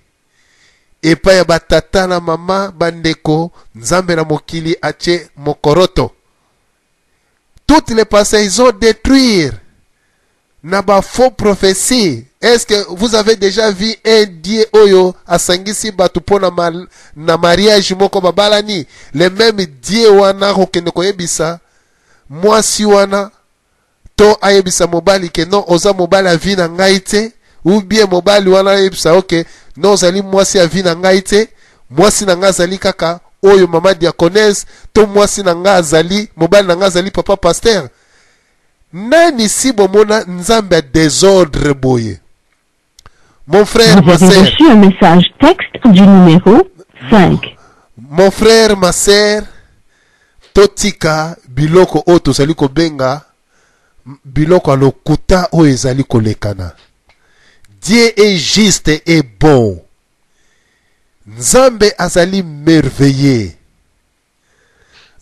Et pas ya batata na mama bandeko nzambe na mokili ache mokoroto. Toutes les pasteurs, ils ont détruit. Na ba faux prophéties. Est-ce que vous avez déjà vu un dieu oyo asangisi batu po na mariage moko babalani? Le même dieu wana kokende koyebisa mwasi wana to ayebisa mobali ke non oza mobali avi na ngai te, ou bien mobali wana ayebisa ok non ozali mwasi avi na ngai te, mwasi na ngai azali kaka oyo mama diaconesse, to mwasi na ngai azali mobali na ngai azali papa pasteur. Nani si bomona nzambe désordre boye? Mon frère, vous avez reçu un message texte du numéro 5. Mon frère, ma sœur, totika biloko o tozali kobenga biloko alokuta o ezali kolekana. Dieu est juste et bon. Nzambe azali merveilleux.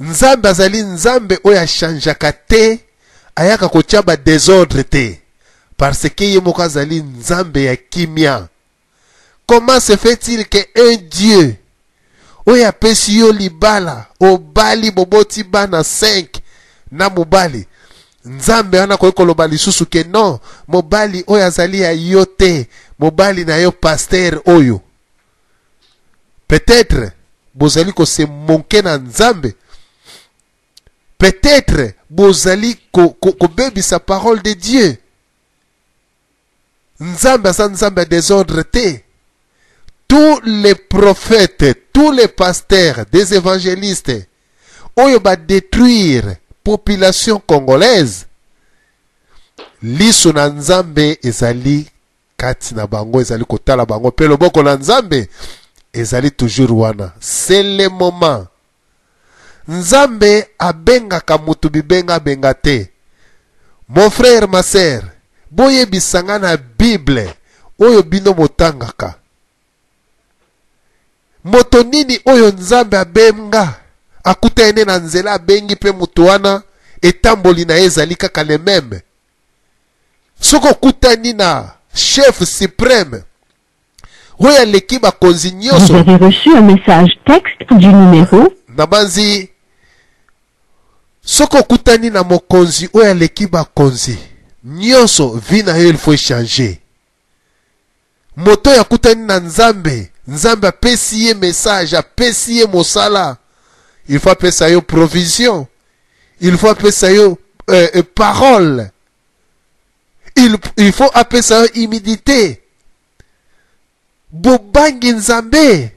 Nzambe azali nzambe oyo achangeaka te, ayaka kotia ba désordre te. Parce que yemoko azali nzambe ya kimia. Comment se fait-il que un Dieu oyo apesi yo libala obali boboti bana 5 na mobali, nzambe wana koki koloba lisusu ke non, mobali oyo azali ya yo te, mobali na yo pasteur oyo? Peut-être bozali kose monke na nzambe. peut-être bozali ko bebi sa parole de Dieu. Nzambe aza nzambe désordre te. Tous les prophètes, tous les pasteurs, des évangélistes, oyo ba détruire population congolaise. Liso na nzambe ezali kati na bango, ezali kotala bango, pe loboko na nzambe ezali toujours wana. C'est le moment. Nzambe abengaka mutu bibenga benga te. Mon frère, ma sœur, boye bisanga na Bible, oyo bino motangaka. Moto nini oyo nzambe abenga, akuta ene na nzela abengi pe mutu wana, etamboli na ezali kaka le meme. Soko kutani na chef suprême, oyo leki bakonzi nyoso. Vous avez reçu un message texte du numéro. Nabanzi, soko kutani na mokonzi oyo leki bakonzi nyoso, vi na yo il faut changer. Moto ya kutani na nzambe, nzambe apesi ye message, apesi ye mosala, il faut apesa yo provision, il faut apesa yo parole, il faut apesa yo humidité. Bobangi nzambe,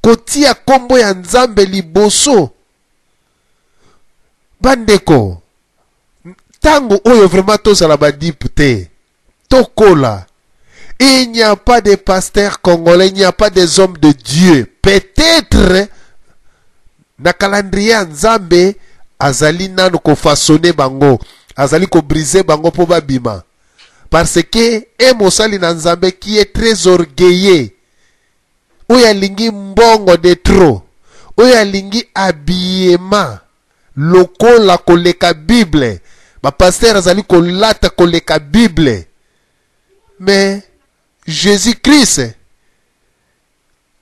kotia kombo ya nzambe liboso. Bandeko, tango oyo vraiment tozala badipute, tokola. Il n'y a pas de pasteurs congolais, il n'y a pas des hommes de Dieu. Peut-être, na calendrier nzambe, azali nanu ko façonner bango, azali ko briser bango po babima. Parce que, mosali na nzambe qui est très orgueilleux, oya lingi mbongo de trop, oya lingi habillement, lokola koleka Bible, ba pasteur azali kolata koleka Bible. Mais Jésus-Christ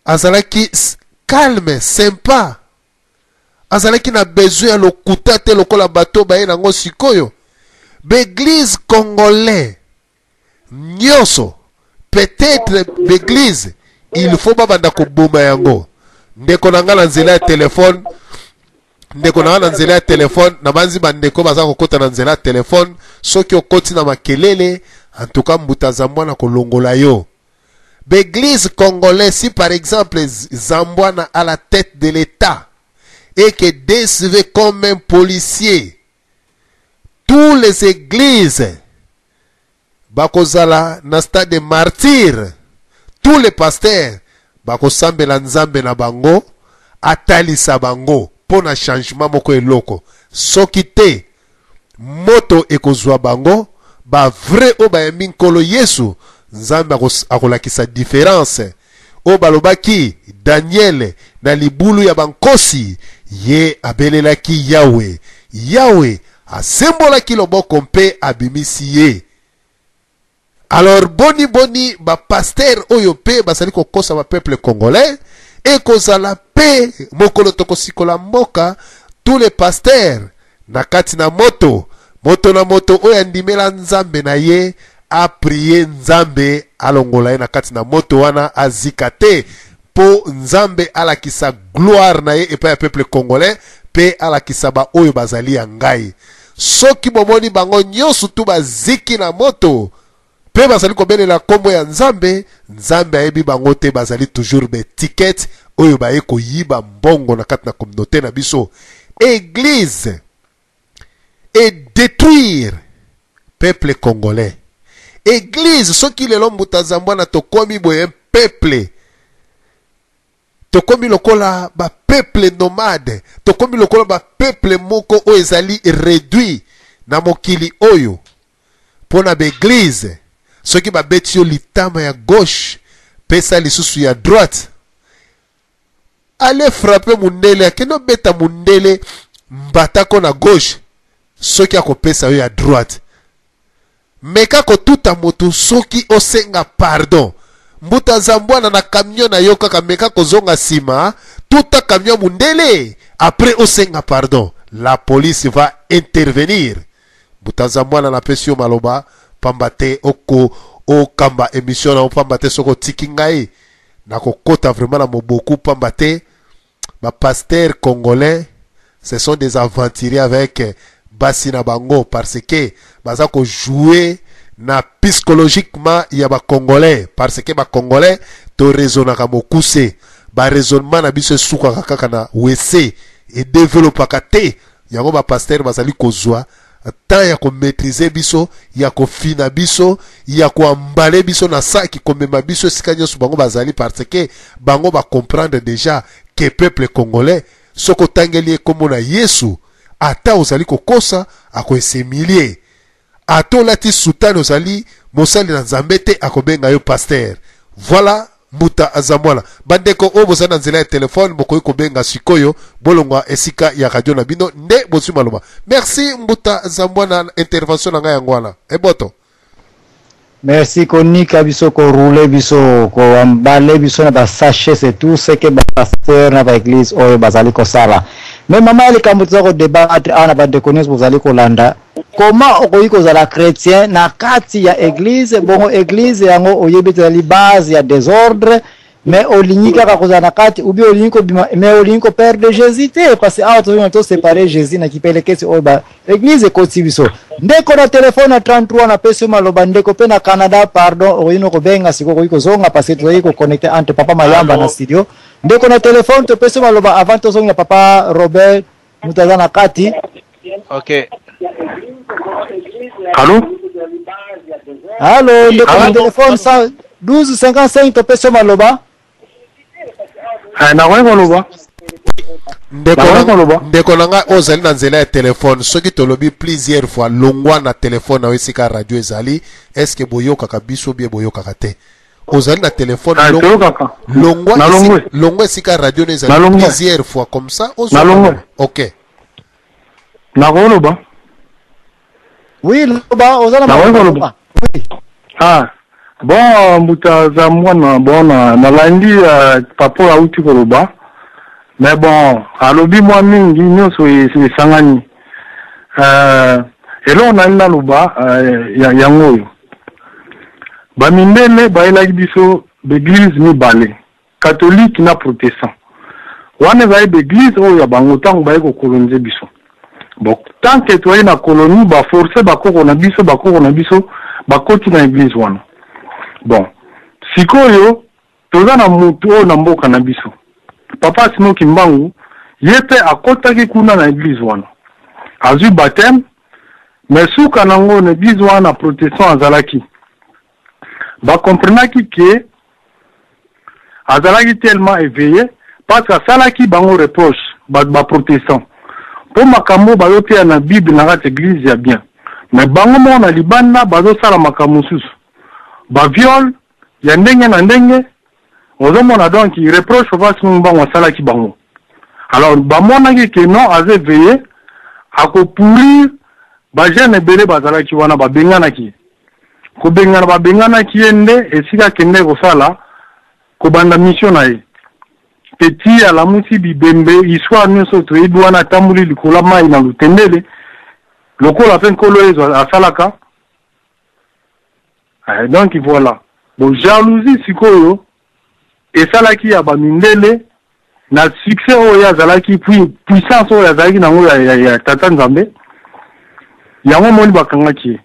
azalaki calme, sympa, azalaki na besoin ya lokuta te lokola bato baye nango sikoyo. L'église congolais nyoso, peut-être l'église, il faut babanda ko boma yango. Ndeko nanga na nzela ya telefone, ndeko nanga na nzela ya telefone, na banzi bandeko baza kokota na nzela ya telefone, soki okoti na makelele, en tout cas mbuta zambwana kolongola yo. L'église congolaise, si par exemple Zambwana à la tête de l'État et que décevait comme un policier, tous les églises bakozala na stade de martyr, tous les pasteurs bakosambela nzambe na bango, atalisa bango pona changement moko eloko. Soki te moto ekozwa bango, ba vrai o ba minkolo Yesu, nzambe akolakisa différence. O balobaki Daniel na libulu ya bankosi, ye abelelaki Yahweh. Yahweh asembolaki loboko mpe abimisi ye. Alors boni ba pasteur oyo pe basali kokosa ba peuple congolais, et kozala pe mokolo tokosikola mboka, tous les pasteurs na kati na moto na moto oyo andimela nzambe na ye, a prier nzambe alongola ye na kati na moto wana azikate po nzambe alakisa gloire na ye epa ya peuple congolais, pe alakisa ba oyo bazali ya ngai. Soki bomoni bango nyoso tu baziki na moto, pe bazali kobelela kombo ya nzambe, nzambe ayebi bango te, bazali toujours be ticket oyo baye koyiba mbongo na kati na communauté na biso. Église et détruire peuple congolais. Église, soki lelo mbuta zambwana tokomi boye peuple, tokomi lokola ba peuple nomade, tokomi lokola ba peuple moko o ezali réduit na mokili oyo. Pona ba église, soki ba beti yo litama ya gauche, pesa lisusu ya droite, allez frapper mundele, akeno beta mundele mbatako na gauche, soki akopesa yo ya droite. Meka ko tuta motu soki osenga pardon, mbuta zambwana na camion na yo kaka meka ko zonga sima, tuta camion mundele, après osenga pardon, la police va intervenir. Mbuta zambwana na pesi yo maloba, pambate oko o kamba émission na pambate soko tikingai, na kokota vraiment na moboku pambate ba pasteur congolais ce sont des aventuriers avec Basina Bango parce que baza ko jouer na psychologiquement ya ba Congolais parce que ba Congolais to raisonnaka mokuse ba raisonnement na biso suka kaka na wese et développer kate yango ba pasteur bazali kozwa tant ya ko maîtriser biso ya ko fina biso ya ko ambale biso na saki komema biso sikanyo su bango bazali parce que bango ba comprendre déjà que peuple congolais soko tangeli komona Yesu ata ozali kokosa akoesemilie ato lati sultan ozali mosali na nzambe te akobenga yo pasteur. Voilà Mbuta Zambwana bandeko o bozali na nzela ya telefone bokoyi kobenga sikoyo bolongwa esika ya radio na bino nde bozwi maloba. Merci Mbuta Zambwana intervention na ngai yango wana eboto. Merci konika biso ko rouler biso ko ambale biso na ba sachet c'est tout ce que ba pasteur na ba église oyo bazali ko sala. Mais maman ali kamutza ko débattre ana ba déconner bozali ko landa. Comment okoyi ko zala chrétien na kati ya église bongo église yango oyebeta li base ya désordre mais olinika ka kozana kati ubi oliniko bima mais oliniko père de Jésus te parce que auto to séparer Jésus na kipelekesi oba église ko tibiso ndeko na téléphone na 33 na peso maloba ndeko pe na Canada pardon oyino ko benga siko ko zonga parce que toyi ko connecter entre papa Mayamba na studio ndeko na téléphone to peso maloba avant to zonga papa Robert mutazana kati. OK. Allô? Allô, ndeko na téléphone 1255 to peso maloba. Na wengo loba. Ndeko nanga ozali na nzela ya telefone soki tolobi plusieurs fois longwa na telefone na esika radio ezali est-ce que boyoka kabiso bien boyoka kate ozali na telefone longwa esika radio ezali plusieurs fois comme ça OK na loba. Oui, loba ozala na loba. Oui. Ah bon Mbuta Zambwana bon na landi papo auti ko loba. Mais bon, alobi moi mingi nyonso esangani. Elo na nna loba yango oyo. Ba mindele ba elaki biso l'église mibale, catholique na protestant. Wana ba l'église oyo ya bango tango ba ko koloniser biso. Bon, tant que toi na colonie ba forcer ba koko na biso ba koti na église wana. Bon, sikoyo toza na mutu oyo na mboka na biso. Papa Simo Kimbangu yepe akotaki kuna na église wana azui baptême mais suka nango na église wana protestant azalaki ba comprenaki que azalaki tellement éveillé parce que salaki bango reproche ba protestant pour makambo ba yote na bible na rat église ya bien mais bango mona libanda bazo sala makambo susu ba viol ya ndenge na ndenge. Ozomona donc il reproche au face mbango sala ki bango. Alors ba mona que non a éveillé a ko pourrir ba jeune belé bazala ki wana ba bengana ki. Ko bengana ki ende esika kende ko sala ko banda mission na ye. Petit à la musi bibembe histoire nyonso to edwana tambuli likola mai na lutendele. Lokola pen koloezo a salaka. Donc voilà. Bon jalousie sikoyo et ça là qui a bamindele na succès oya zalaki puissance oya zalaki na ya tata nzambe yango moni bakangaki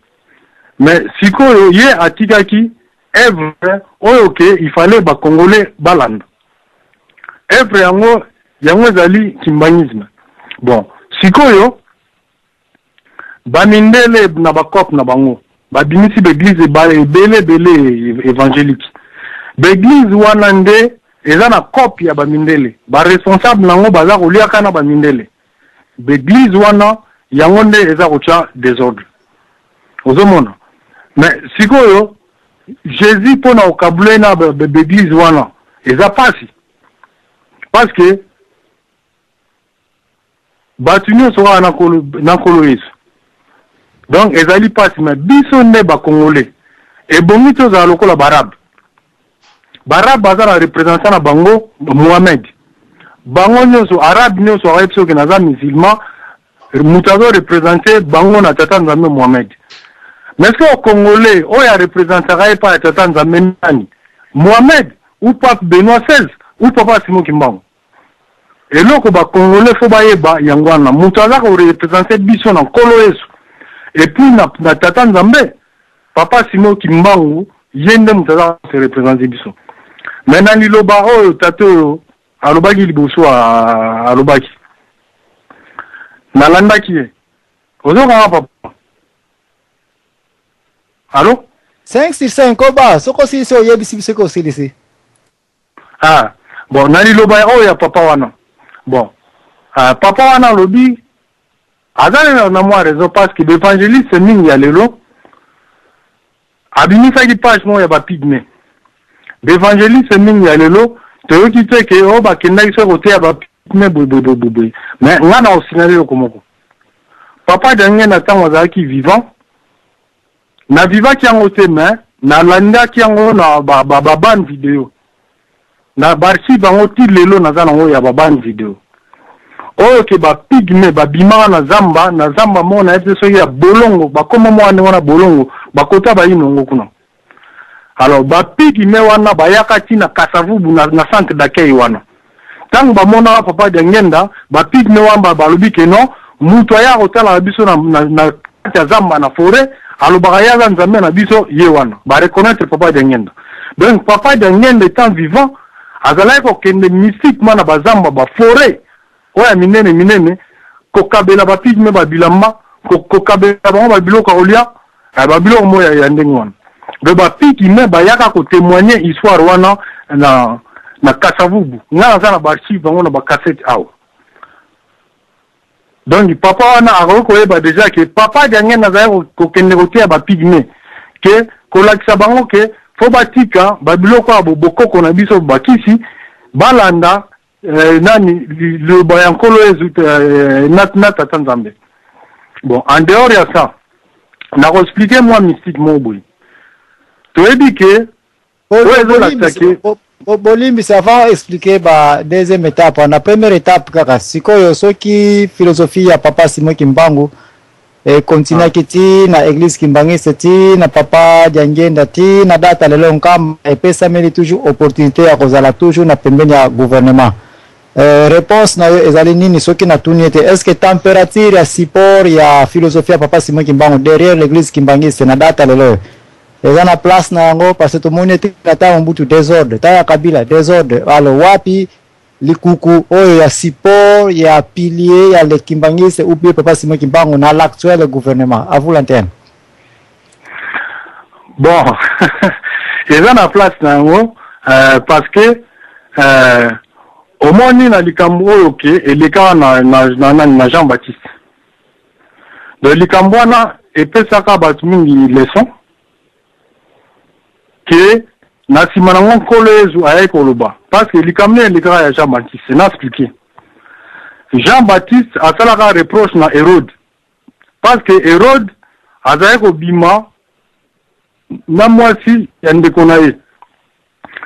mais sikoyo ye atikaki œuvre oyo ke il fallait ba congolais balanda œuvre yango zali kimbanisme. Bon sikoyo bamindele na bakop na bango babimisi l'église belé évangélique. L'église wana nde eza na copie ya bamindele ba responsable nango baza kolia kana bamindele l'église wana yango nde eza kocha désordre ozomona mais sikoyo Jésus pona okabule na l'église wana eza pasi parce que batu nyonso wana na kolo Yesu donc ezali pasi mais biso nde ba congolais et bongi toza lokola barabe Barab bazara représentant na bango Mohamed. Bango nyonso arabe nyonso ayepso ke naza musulman mutazo représenter bango na tata nzambe Mohamed. Mais que au congolais oya représentera pas tata nzambe nani? Mohamed ou pape Benoît XVI ou papa Simon Kimbangu. eloko ba congolais fo bayeba yango wana mutu azaka représenter biso na nkolo yesu et puis na tata nzambe papa Simon Kimbangu yende mutu azaka se représenter biso mais na liloba oyo tate oyo alobaki liboso alobaki nalandaki ye ozokanga papa allo 5 sur 5 koba soko silisi oyebisi biso ko silisi bon na liloba oyo ya papa wana bon papa wana lobi azali na mwa raison parce que l'évangéliste mingi ya lelo abimisaki page mo ya bapigme l'évangéliste mingi ya lelo toyoki te ke o bakendaki so kote ya bapigme boye mais nga na osinali eloko moko papa dange na ntango azalaki vivant na vivaki yango te mais nalandaki yango na babane video na barchive yango ti lelo naza nango ya babane video oyo ke bapigme babimaka na zamba mona ete soki ya bolongo bakoma mwa ndenge wana bolongo bakota bayinongo kuna alors bapigme wana bayaka ti na kasavubu na centre d'accueil wana ntango bamonaka papa de ngenda bapigme wana balobi ke non mutu aya kotalaka biso na kati ya zamba na forêt alobaka yaza nzambe na biso ye wana bareconnaître papa de ngenda donc papa de ngenda étant vivant azalaki kokende mystiquement na bazamba baforêt oya minene kokabela bapigme babilamba kokabela bango babiloko kolia babiloko moya ya ndenge wana donc bapigme bayaka kotémoigner histoire wana na kasavubu nga naza na baarchive bango na bacassette awa donc papa wana akoki koyeba déjà ke papa jange nazali kokende koteya bapigme ke kolakisa bango ke fo batika babiloko ya bokoko na biso bakisi balanda nani liloba ya nkolo yezu na tata nzambe bon en dehors ya ça nakoexplike mwa mystique mo boye toyebi ke oyo ezolakisa ke bolimbisa avant expliquer ba deuxième étape na première étape kaka sikoyo soki philosophie ya papa Simon Kimbangu continue kiti na église Kimbangiste ti na papa Diangenda ti na data lelo nkam epesa meli toujours opportunité ya kozala toujours na pembeni ya gouvernement réponse na yo ezali nini soki na tuni te est-ce que température ya support ya philosophie ya papa Simon Kimbangu derrière l'église Kimbangiste na data lelo eza na place na yango parce que tomoni ete kata mbutu désordre taya kabila désordre alo wapi likuku oyo ya support ya pilier ya le Kimbangiste ou bien papa Simon Kimbangu na l'actuel gouvernement à vous l'antenne bon eza na place na yango parce que omoni na likambo oyo ke eleka na Jean-Baptiste donc likambo wana epesaka bato mingi leçon que na nsima nango nkolo yezu ayaki koloba parce que likambo elekaka ya Jean-Baptiste na expliqué Jean-Baptiste asalaka reproche na Hérode parce que Hérode azalaki kobima na mwasi ya ndeko na ye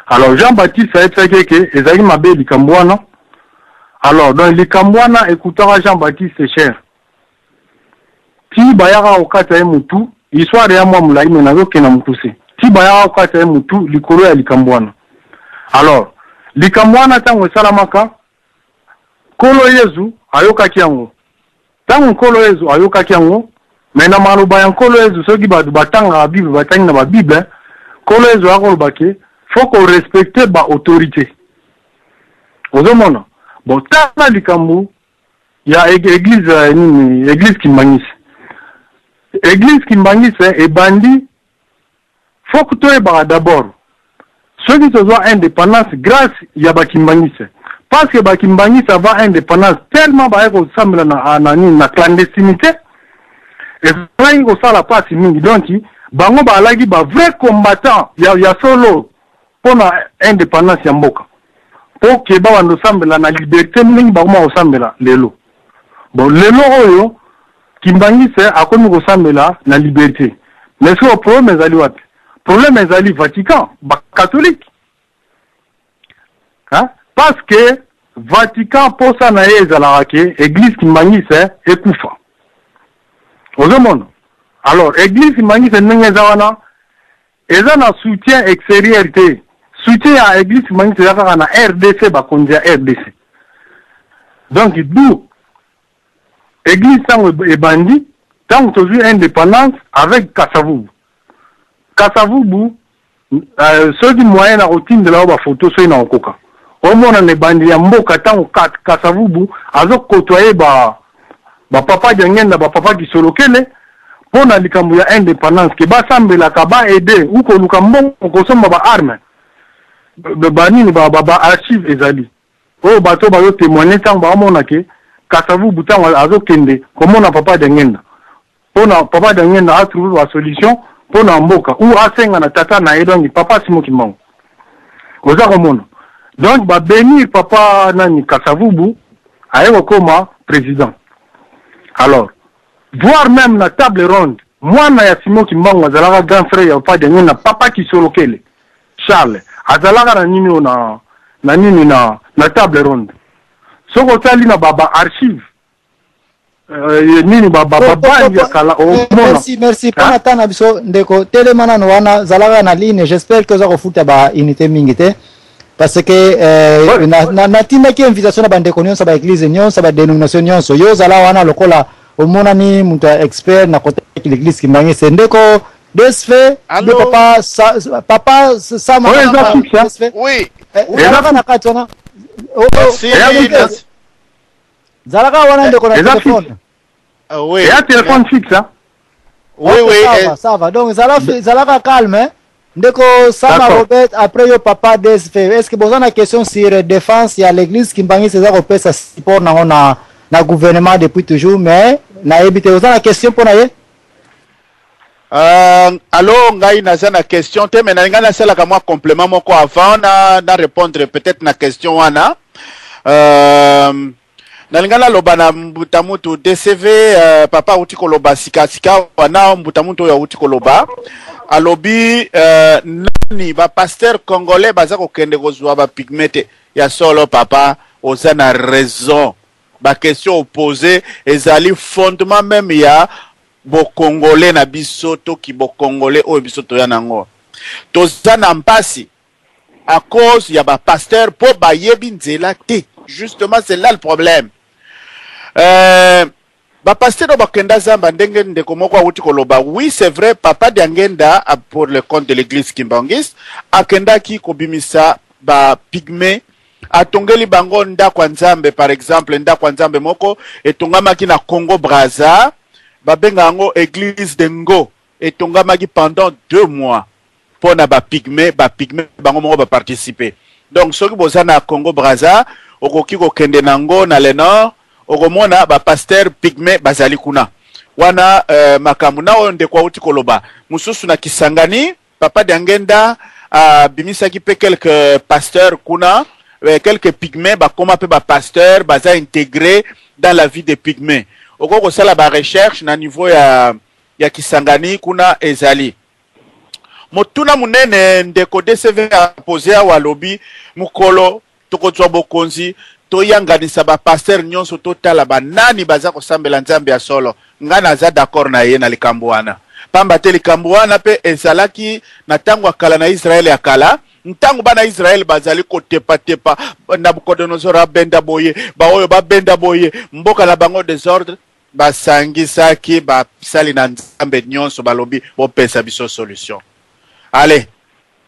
alors Jean-Baptiste ayebisaki ke ezalaki mabe likambo wana alors donc likambo wana ekutaka Jean-Baptiste cher ti bayaka kokata ye mutu histoire ya mwa molai me nazokenda mokuse ti bayaka kokata ye mutu likolo ya likambo wana alors likambo wana ntango esalamaka nkolo yezu ayokaki yango ntango nkolo yezu ayokaki yango me na maloba ya nkolo yezu soki bato batangaka bible batangi na babible nkolo yezu akoloba ke faut korespecte baautorité ozomona bon tala likambo ya église Kimbangiste église Kimbangiste ebandi faut que toyebaka d'abord soki tozwa indépendance grâce ya bakimbangiste parce que bakimbangiste ava indépendance tellement baye kosambela na clandestinité ezalaki kosala pasi mingi donc bango baalaki bavrai combattant ya solo mpona indépendance ya mboka mpo ke babanda osambela na liberté mingi bakoma kosambela lelo bon lelo oyo Kimbangiste akomi kosambela na liberté mais siko problème ezali wapi problème ezali Vatican catholique parce que Vatican posa na ye ezalaka ke église Kimbangiste ekufa ozomona alors église Kimbangiste ndenge eza wana eza na soutien extérieur te soutien ya église Kimbangiste eza kaka na RDC bakonzi ya RDC Donc, d'où Église tant et bandit, tant que tu as indépendance avec Kasavubu. Kasavubu, ceux qui moyens à routine de la photo, c'est dans le coca. Au moins, on est bandit à Mboka, tant que Kasavubu, à ce côtoyer, papa Djangenda, papa qui se locale, pour la likambuya indépendance, qui va sembler la kaba aider, ou que nous cambo, on consomme ma arme. Bani, archive ezali. Oh, bateau, témoigner, tant que mon ake, Kasavubu, tant azo kende, comme on a papa Djangenda. Pour na papa Djangenda a trouvé la solution, pour na Mboka, ou a senga na tata na edongi, papa Simo Kimbangu. Oza komona. Donc, bénir papa Nani Kasavubu, aéro comme président. Alors, voir même la table ronde, moi, na Simo Kimbangu, azalaga grand frère, ya papa Djangenda, papa qui solokele, Charles, azalaga na nini na table ronde. Soko tali na baba archive. Nini baba ya kala merci pana tana biso ndeko telemana no wana zalaga na ligne, j'espère que za kofuta ba unité mingite parce que na tina ki invitation na bandeko nyonso ba église nyonso ba dénomination nyonso yo zala wana lokola omona ni muntu expert na côté l'église Kimbangu ndeko desfe de papa sama oui zalaga na katona zalaga wana ndeko na téléphone. Oui. Et un téléphone fixe, hein? Oui, oui. Ça va. Donc, Zalaka calme, hein? Ndeko Sama Robert, après yo papa DSF. Est-ce que vous avez une question sur défense? Il y a l'église Kimbangu, c'est ça qu'on peut support na gouvernement depuis toujours, mais na évité. Vous avez une question pour naye? Alors, ngai naza na question, te mais na sala ka moi complément moko avant na répondre peut-être na question wana. Nalingana loba na mbutamutu DCV papa uti koloba sika wana mbutamutu ya uti koloba alobi nani ba pasteur congolais baza ko kende kozwa ba pigmete ya solo papa ozana raison ba question opposée ezali fondement même ya bo congolais na bisoto ki bo congolais o bisoto ya nango tozana mpasi à cause ya ba pasteur po ba yebi nzela te. Justement, c'est là le problème. Pasteur Obakenda Zamba ndenge ndeko moko awuti koloba. Oui, c'est vrai, papa Djangenda pour le compte de l'église Kimbangiste akendaki kobimisa ba pygmée atongeli bango ndako nzambe par exemple ndako nzambe moko etongamaki na Congo Brazza babenga ngo église de Ngo etongamaki pendant 2 mois pour na ba pygmée bango moko ba participer. Donc soki bozana Congo Brazza okoki kokende nango na le nord okomona ba pasteur pygmée bazali kuna wana makambo na oyo ndeko auti koloba mususu na Kisangani papa Djangenda bimisaki pe quelques pasteurs kuna quelques pygmées bakoma pe ba pasteur baza intégré dans la vie des pygmées okoko sala ba recherche na niveau ya Kisangani kuna ezali motuna munene ndeko DCV a posé a walobi mukolo tokozwa bokonzi toyanganisa ba pasteur nyonso totala banani baza kosambela nzambe ya solo ngana za d'accord na ye na likambo wana pamba te likambo wana pe ezalaki na tango akala na Israel ya kala ntango bana Israel bazali kotepa Nabucodonosor abenda boye baoyo babenda boye mboka na bango désordre basangisaki basali na nzambe nyonso balobi bopesa biso solution. Allez,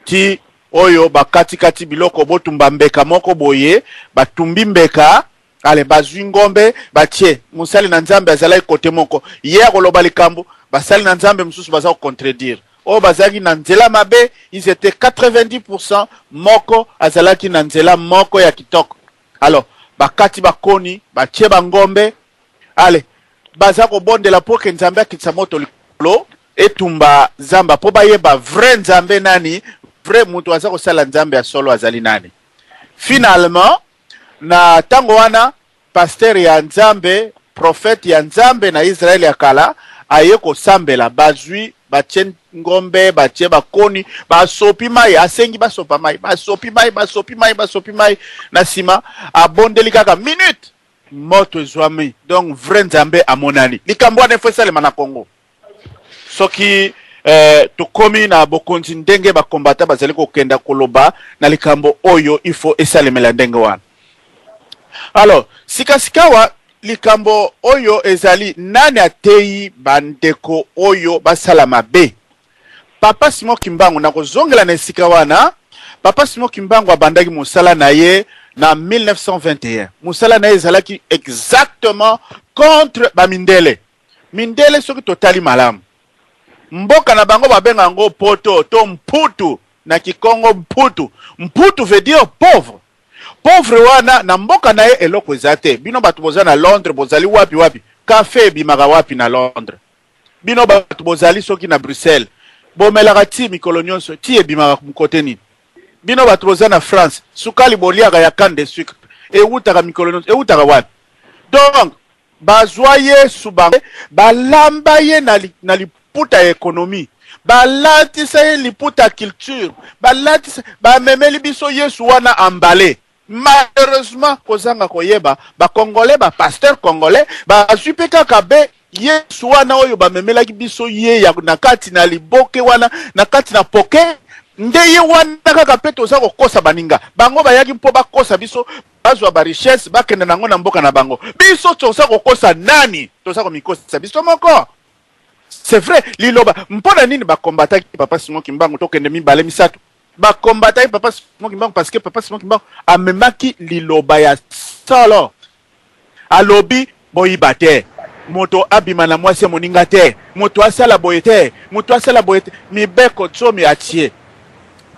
ti oyo bakati biloko botumba mbeka moko boye batumbi mbeka ale bazwi ngombe batie musali na nzambe azalaki kote moko ye akoloba likambo basali na nzambe mususu baza contredire o bazaki na nzela mabe ils étaient 90% moko azalaki na nzela moko ya kitoko. Alors bakati bakoni batie bangombe ale baza ko bondela po ke nzambe akitsa moto likolo etumba zamba po bayeba vrai nzambe nani vrai mutu aza kosala nzambe ya solo azali nani. Finalement na tango wana pasteur ya nzambe prophète ya nzambe na Israel ya kala aye kosambela bazwi batie ngombe batie bakoni basopi mai asengi basopa mai basopi mai na sima abondeli kaka minute moto ezwami. Donc vrai nzambe amonani likambo wana efo esalema na Congo soki tukomi na bokonzi ndenge bakombata bazali kokenda koloba na likambo oyo ifo esalemela ndenge wana. Alors, sikasikawa likambo oyo ezali nani atei bandeko oyo basala mabe. Papa Simon Kimbangu na kozongela na esika wana. Papa Simon Kimbangu abandaki musala na ye na 1921. Musala na ye ezalaki exactement contre Bamindele. Mindele soki totali malamu. Mboka na bango babenga ngo poto to mputu na Kikongo mputu. Mputu veut dire pauvre. Pauvre wana na mboka na ye eloko ezate. Bino batu boza na Londres bozali wapi wapi. Café bimaka wapi na Londres. Bino batu bozali soki na Bruxelles. Bomelaka ti mikolo nyonso ti ebimaka mkote nini. Bino batu boza na France. Sukali boliaka ya canne de sucre. Eutaka mikolo nyonso. Eutaka wapi. Donc bazwaye subango balamba ye na liputa ya ekonomi. Balatisa ye liputa culture. Balatisa bamemeli biso Yesu wana ambale. Malheureusement kozanga koyeba ba congolais ba pasteur congolais ba zupe kaka be Yesu wana oyo bamemelaki biso ye ya nakati na liboke wana nakati na poke nde ye wana kaka pe toza kokosa baninga bango bayaki mpo bakosa biso bazwa ba richesse bakende nango na mboka na bango biso toza kokosa nani toza komikosa biso moko. C'est vrai liloba mpona nini bakombataki Papa Simon Kimbangu tokende mibale misatu bakombataki Papa Simon Kimbangu parce que Papa Simon Kimbangu amemaki liloba ya solo alobi boyiba te moto abima na mwasi moninga te moto asala boye te mibeko tsomi atie.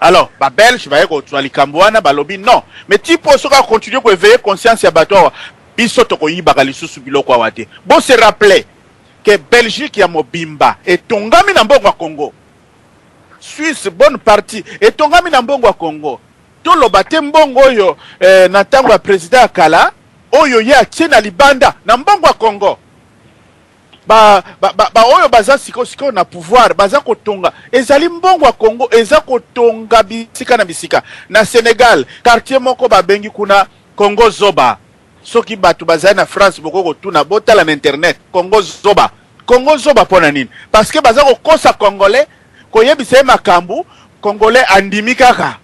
Alors ba belge ba yeko tswali kambwana balobi non mais tipo soka continuer ko éveiller conscience ya bato biso to koyiba lisusu biloko awate bon se rappeler que Belgique ya mobimba etongami na mbongo ya Congo. Suisse bonne partie etongami na mbongo ya Congo. To lobate mbongo oyo na tango ya président Kala oyo ye atie na libanda na mbongo ya Congo. Ba oyo baza siko na pouvoir baza kotonga ezali mbongo ya Congo eza kotonga bisika na bisika na Sénégal quartier moko babengi kuna Congo Zoba. Soki batu bazali na France boko kotuna botala na internet Congo Zoba pona nini parce que baza kokosa congolais koyebisa makambu congolais andimi kaka.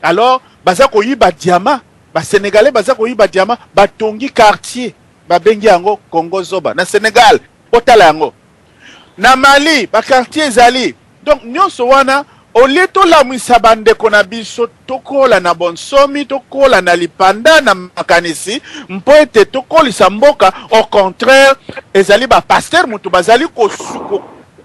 Alors baza koyiba diamant ba sénégalais baza koyiba diamant batongi quartier babengi yango Congo Zoba na Sénégal otala yango na Mali ba quartier ezali. Donc nyonso wana oleto la mwisabande kona biso tokola na bonsomi tokola na lipanda na makanisi mpoete tokolisa mboka au contraire ezali ba pasteur mutu bazali ko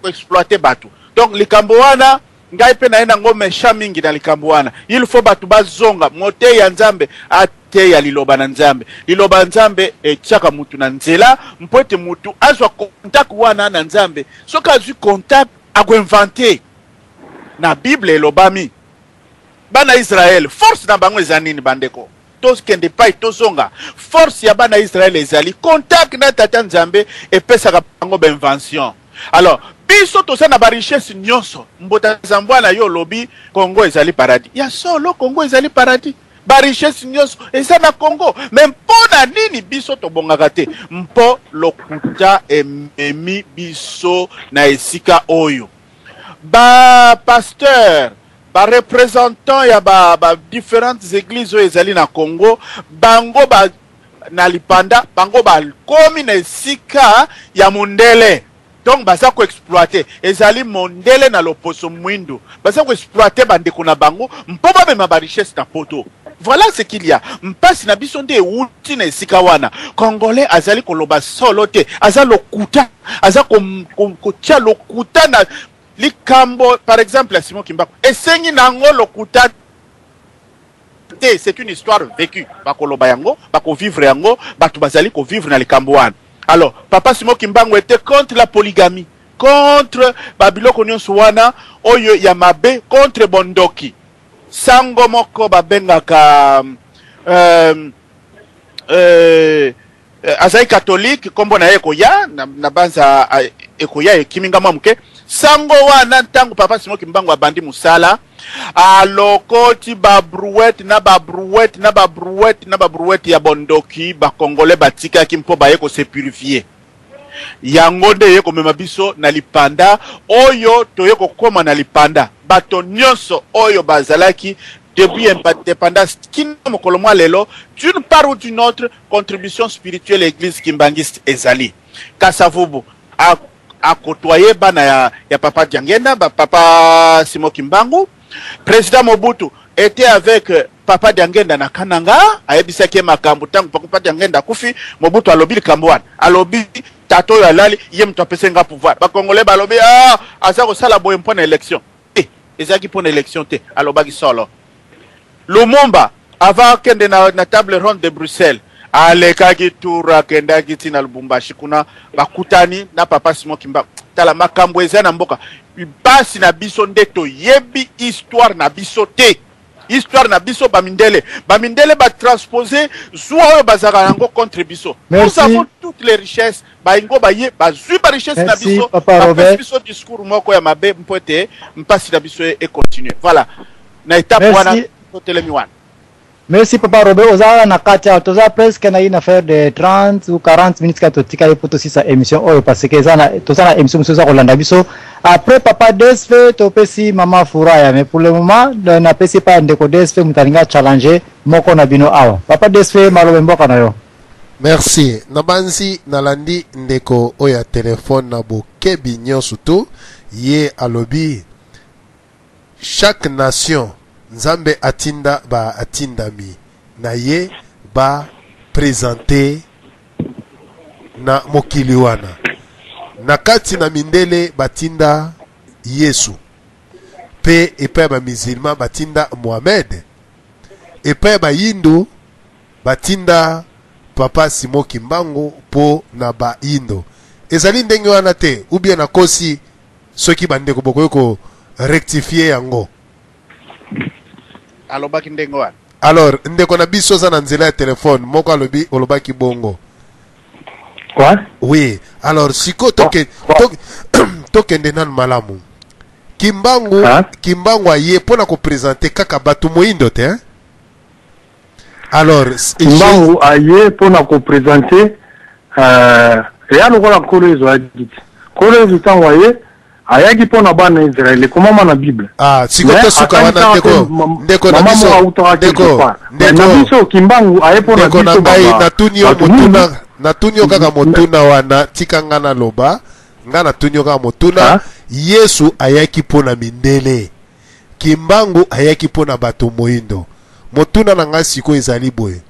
exploiter batu. Donc likambo wana ngai pe na ena ngome shamingi na likambo wana il faut batu bazonga mote ya Nzambe ate ya liloba na Nzambe liloba Nzambe etiaka mutu na nzela mpoete mutu azwa contact wana na Nzambe soka azwi contact ako inventer na Bible elobami bana Israël force na bango ezanini bandeko tos kende pai tozonga force ya bana Israël ezali contact na tata Nzambe epesaka bango ba invention. Alors biso toza na ba richesse nyonso mbota zambwana yo lobi Congo ezali paradis ya solo Congo ezali paradis ba richesse nyonso eza na Congo même pona nini biso tobongaka te mpo lokuta ememi biso na esika oyo. Ba pasteur ba représentant ya ba différentes églises oyo ezali na Congo bango ba na lipanda bango ba komi na esika ya mondele. Donc baza ko exploiter ezali mondele na loposo mwindo baza ko exploiter bandeko na bango mpo ba mema ba richesse na poto. Voilà ce qu'il y a. Mpasi na biso nde wuti na esika wana. Congolais azali koloba solo te aza lokuta aza ko tia lokuta na likambo par exemple la Simon Kimbangu esengi nango lokuta te. C'est une histoire vécue bakoloba yango bako vivre yango batu bazali ko vivre na likambo wana. Alors Papa Simon Kimbangu était contre la polygamie, contre babiloko nyonso wana oyo ya mabe, contre bondoki sango moko babengaka azai catholique kombo na ekoya na banza ekoya ekiminga mamuke sango wana ntango Papa Simon Kimbangu abandi musala alokoti ba brouette na ba brouette ya bondoki ba congolais batika kimpo ba yeko se purifier yango nde yeko mema biso na lipanda oyo toyeko koma na lipanda bato nyonso oyo bazalaki depuis l'indépendance, d'une part ou d'une autre, contribution spirituelle l'église kimbangiste ezali. Kasavubu a côtoyé bana ya Papa Diangenda, Papa Simon Kimbangu. Président Mobutu était avec Papa Diangenda na Kananga, ayebisaki makambo tangu Papa Diangenda kufi, Mobutu alobi kambwan, alobi tato ya lali yem topesenga pouvoir. Ba Congolais balobi asa ko sala boye mpona élection. Ezaki pona élection te, alobaki solo. Lumumba avant kende na table ronde de Bruxelles, alekaki toura kendaki tina Lubumbashi kuna bakutani na Papa Simon Kimbangu. Tala makambo eza na mboka. Basi na biso ndeto yebi histoire na biso te. Histoire na biso bamindele ba transposer soit oyo bazaka yango contre biso. Nous avons toutes les richesses baingo baye bazui ba richesse na biso. Papa Robert. Biso discours moko ya mabe mpote mpasi na biso et continuer. Voilà. Na étape wana totelemi wana. Merci Papa Robert. Oza na kacha toza presque na une affaire de 30 ou 40 minutes ka totika pour aussi sa émission oyo parce que toza na émission musoza kolanda biso. Après Papa DSF topesi Mama Furaya mais pour le moment na pesi pas ndeko DSF mutalinga challenger moko na bino awa. Papa DSF malobe mboka na yo. Merci. Nabansi nalandi ndeko oya téléphone na bokebi nyonso tu ye alobi chaque nation Nzambe atinda ba atindami na ye ba présenter na mokili wana na kati na mindele batinda Yesu pe epai ba musulman batinda Mohamed epai ba Hindu batinda Papa Simon Kimbangu po na ba Hindu ezali ndenge wana te ou bien nakosi soki bandeko bokoyoko rectifier yango. Alobaki ndengo wana. Alors ndeko na biso za na nzela ya telefone moko alobi olobaki bongo. Quoi? Oui, alors siko tokende nan malamu. Kimbangu aye pona ko présenter kaka batu moindo te hein? Alors Kimbangu aye pona ko présenter ya lokola kolezo adit. Kolezo tango aye ayaki pona bana Israël comment na Bible. Siko to suka wana ndeko na biso ndeko biso Kimbangu aye pona biso na tunio kaka motuna wana tikanga na loba ngana tunio kaka motuna Yesu ayaki pona mindele Kimbangu ayaki pona bato moindo motuna na nga siko ezali boye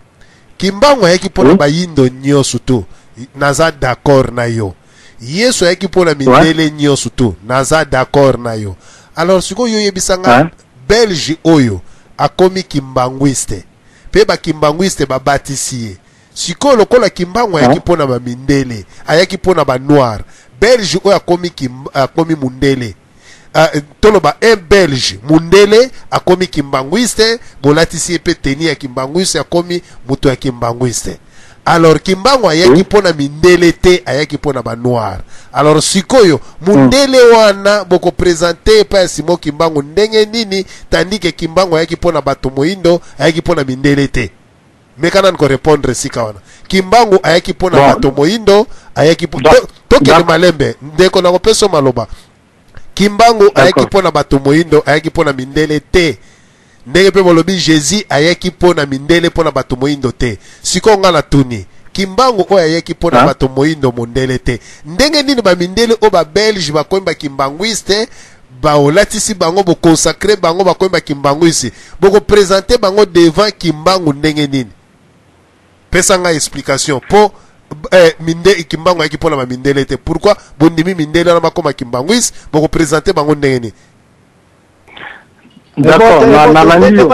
Kimbangu ayaki pona bayindo nyoso tu naza d'accord na yo Yesu ayaki pona mindele nyoso tu naza d'accord na yo. Alors siko yo yebisanga Belge oyo akomi kimbanguiste pe ba kimbanguiste ba batisie siko lokola Kimbangu ayaki pona ba mindele ayaki pona ba noir Belge oyo akomi mundele toloba un Belge mundele akomi kimbanguiste bolatisie pe teni ya kimbanguiste akomi muto ya kimbanguiste. Alors Kimbangu ayaki pona mindele te ayaki pona ba noir. Alors sikoyo mundele wana boko présenter pa Simon Kimbangu ndenge nini tandis que Kimbangu ayaki pona bato moindo ayaki pona mindele te. Mekana nko répondre sika wana. Kimbangu ayaki pona bato moindo ayaki pona tokele malembe ndeko na kopeso maloba. Kimbangu ayaki pona bato moindo ayaki pona mindele te. Ndenge pe bolobi Jésus ayaki pona mindele pona bato moindo te. Siko nga na tuni Kimbangu oyo ayaki pona bato moindo mondele te. Ndenge nini ba mindele o ba Belge ba koimba kimbanguiste ba olatisi bango bo consacrer bango ba koimba kimbanguisi boko présenter bango devant Kimbangu ndenge nini. Pesa nga explication po minde Kimbangu ayaki pona ba mindele te. Pourquoi bondimi mindele na makoma kimbanguisi boko présenter bango ndenge nini. D'accord,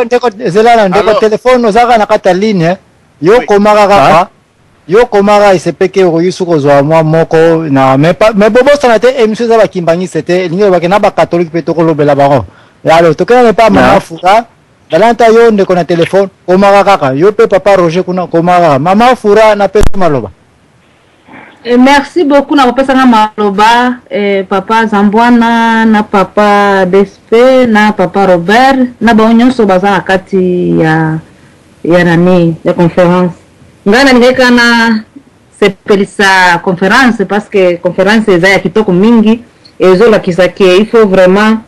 ndeko téléphone ozaka na kata ligne yo komaka kaka yo komaka isepeke oyusu kozwa mwa moko na mais bobosana te émission za bakimbangisi te lingi obake na bakatholike pe tokolobela bango alors tokena ne pas Mama Fura balanta yo ndeko na téléphone komaka kaka yo pe Papa Roger kuna komaka Mama Fura na pe maloba. Merci beaucoup na kopesanga maloba Papa Zambwana na Papa DSP na Papa Robert na baonyonso baza kati ya nani ya conférence. Ngana ningeka na sepelisa conférence parce que conférence eza ya kitoko mingi ezo la kisake il faut vraiment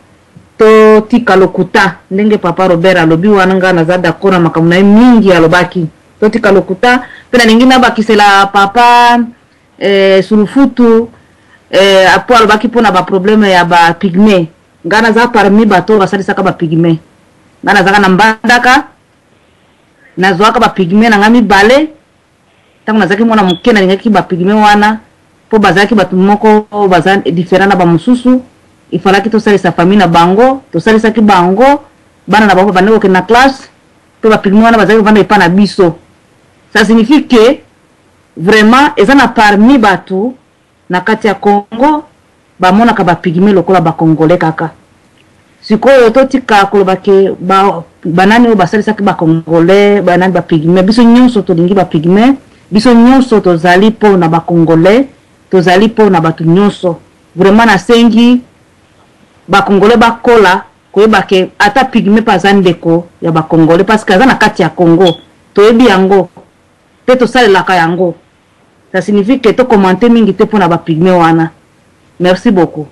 to tika lokuta ndenge papa Robert alobi wana nga naza d'accord na makambo na mingi alobaki to tika lokuta pena ningina bakisela papa sulufutu apo alobaki pona ba problème ya ba pygmée nga naza parmi bato basalisaka ba pygmée nga nazaka na mbandaka nazwaka ba pygmée na ngami bale tango nazaki mwana moke na lingaki ba pygmée wana po bazaki batu moko baza différent na ba mususu il fallait que to salisa famille na bango to salisa ki bango bana na bango baneko ke na classe to ba pygmée wana bazaki vanda ipa na biso. Ça signifie que vraiment ezana parmi batu na kati ya Congo bamona ka ba pygmée lokola ba congolais kaka sikoyo totika koloba ke banani basalisa ki ba congolais banani ba pygmée biso nyonso to lingi ba pygmée biso nyonso to zali po na ba congolais to zali po na batu nyonso vraiment na sengi ba congolais ba kola koyeba ke ata pygmée paza ndeko ya ba congolais parce que aza na kati ya Congo toyebi yango pe to salelaka yango. Ça signifie que to commenter mingi te pona ba pygmée wana. Merci beaucoup.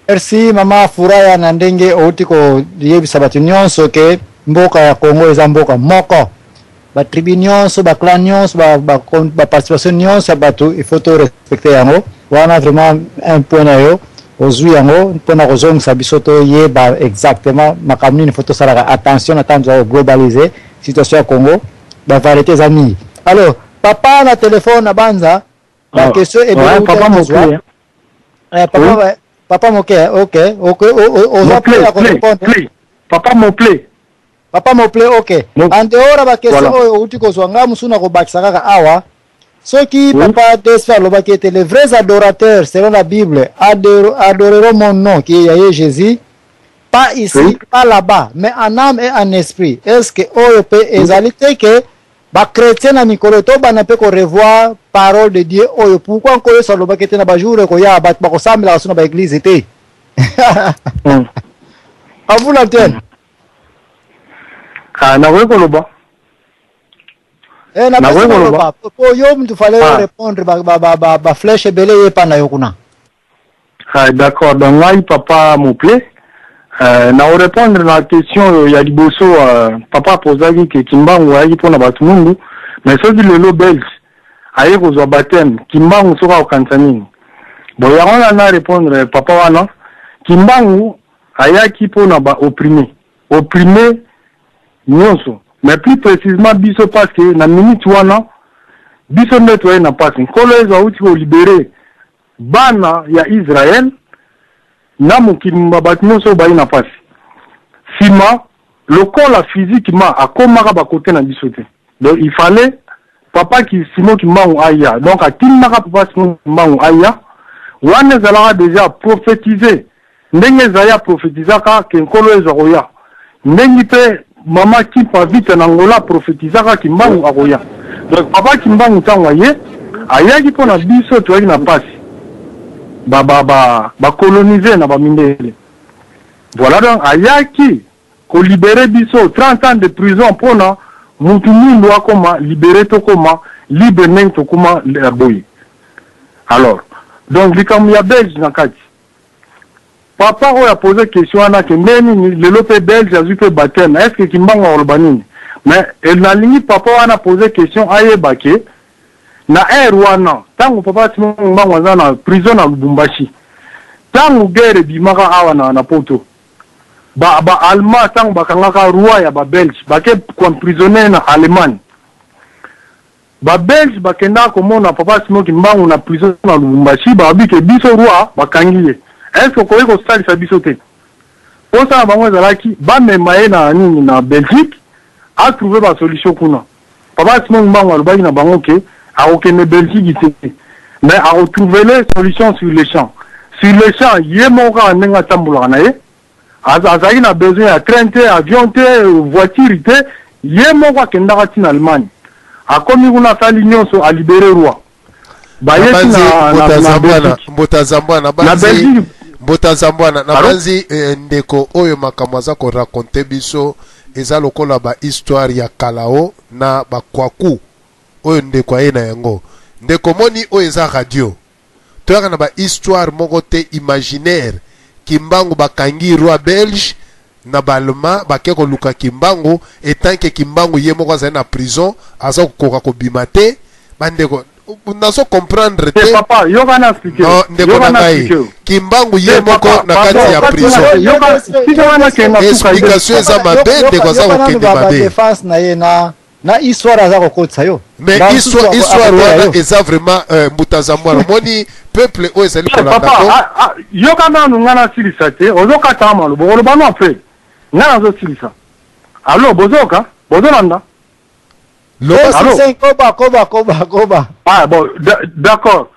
Merci mama Furaya na ndenge outi ko yebisa batu nyonso ke mboka ya Congo eza mboka moko. Ba tribu nyonso, ba clan nyonso, ba participation nyonso batu il faut to respecter yango. Wana vraiment un point na yo ozwi yango pona kozongisa biso to yeba exactement makamni il faut to sala attention na temps à globaliser situation ya Congo ba variétés amis. Alors papa na téléphone na banza la question est papa moke papa moke OK on va appeler à répondre papa mople OK en dehors ba question oyo uti ko zwanga musuna ko bakisa kaka awa ceux qui papa Desfa lobaki étaient les vrais adorateurs selon la Bible adoreront mon nom qui est Jésus pas ici pas là-bas mais en âme et en esprit. Est-ce que oyo peut exalter que ba chrétien na mikolo to bana pe ko revoir parole de Dieu oyo pourquoi ko yo solo bakete na ba jour ko ya ba ko samela suna ba église té à vous l'antenne na wewe koloba na wewe koloba po yo mtu fallait répondre ba flèche belé yepa na yokuna d'accord donc ngai papa mople na répondre na question ya liboso papa posaki ke kimbangu ayi pona batu mundu mais soki lelo belge ayi kozwa baptême kimbangu soka okanisa nini bon yango na répondre papa wana kimbangu ayaki pona ba opprimé nyonso mais plus précisément biso parce que na minute wana biso ndeto na pasi nkolo ezo uti ko libérer bana ya Israël na mukimba batu nyonso bayi na pasi sima lokola physiquement akomaka ba côté na biso te donc il fallait papa qui simo kimbangu aya donc atimaka papa simo kimbangu aya wana zalaka déjà prophétiser ndenge zaya prophétisaka ke nkolo ezo koya ndenge pe mama qui pa vite na ngola prophétisaka kimbangu akoya donc papa kimbangu tangwa ye ayaki pona biso toyaki na pasi ba coloniser na ba mindele. Voilà donc ayaki ko libérer biso 30 ans de prison pona mutu mundu akoma libérer to koma libre neng to koma boy. Alors donc likam ya belge na kati papa o a posé question na ke ndeni le lope belge azu pe baptême est-ce que kimbanga olbanini mais elle na lingi papa wana posé question ayebake na wana tangu papa timbangu waza na prison na Lubumbashi tangu guerre bimaka awa na poto ba allemand tangu bakangaka roi ya ba belge bake emprisonné na Allemagne ba belge bakenda komona papa timbangu na prison na Lubumbashi ba bike biso roi bakangiye est-ce que koyeko salisa biso te osa bango ezalaki ba memaye na nini na Belgique a trouvé ba solution kuna papa timbangu alobaki na bango ke a aucune Belgique mais a retrouvé les solutions sur les champs. Sur les champs, yemoka nenga tambula na ye. Azaki na besoin ya train te, avion te, voiture te, yemoka kendaka tina Allemagne. A komi kuna sali nyonso a libéré roi. Ba yesi Mbota Zambwana na banzi ndeko oyo makamwaza ko raconter biso eza lokola ba histoire ya kalao na ba kwaku oyo ndeko aye na yango ndeko moni oyo eza radio toyaka na ba histoire moko te imaginaire Kimbangu bakangi roi belge na balma bake ko luka Kimbangu etant que Kimbangu yemo kwa na prison aza ko ko bimate bandeko naso comprendre te papa yoga na expliquer no ndeko na ngai Kimbangu yemo ko na kati ya prison explication eza mabe ndeko za ko kende mabe défense na ye na histoire za ko kotsa yo mais histoire wana eza vraiment mutazamwana moni peuple o ezali ko landa ko yoga na ngana silisa te ozoka tama lo bolo bano après ngana zo silisa allo bozoka bozolanda Koba. Ah bon, d'accord.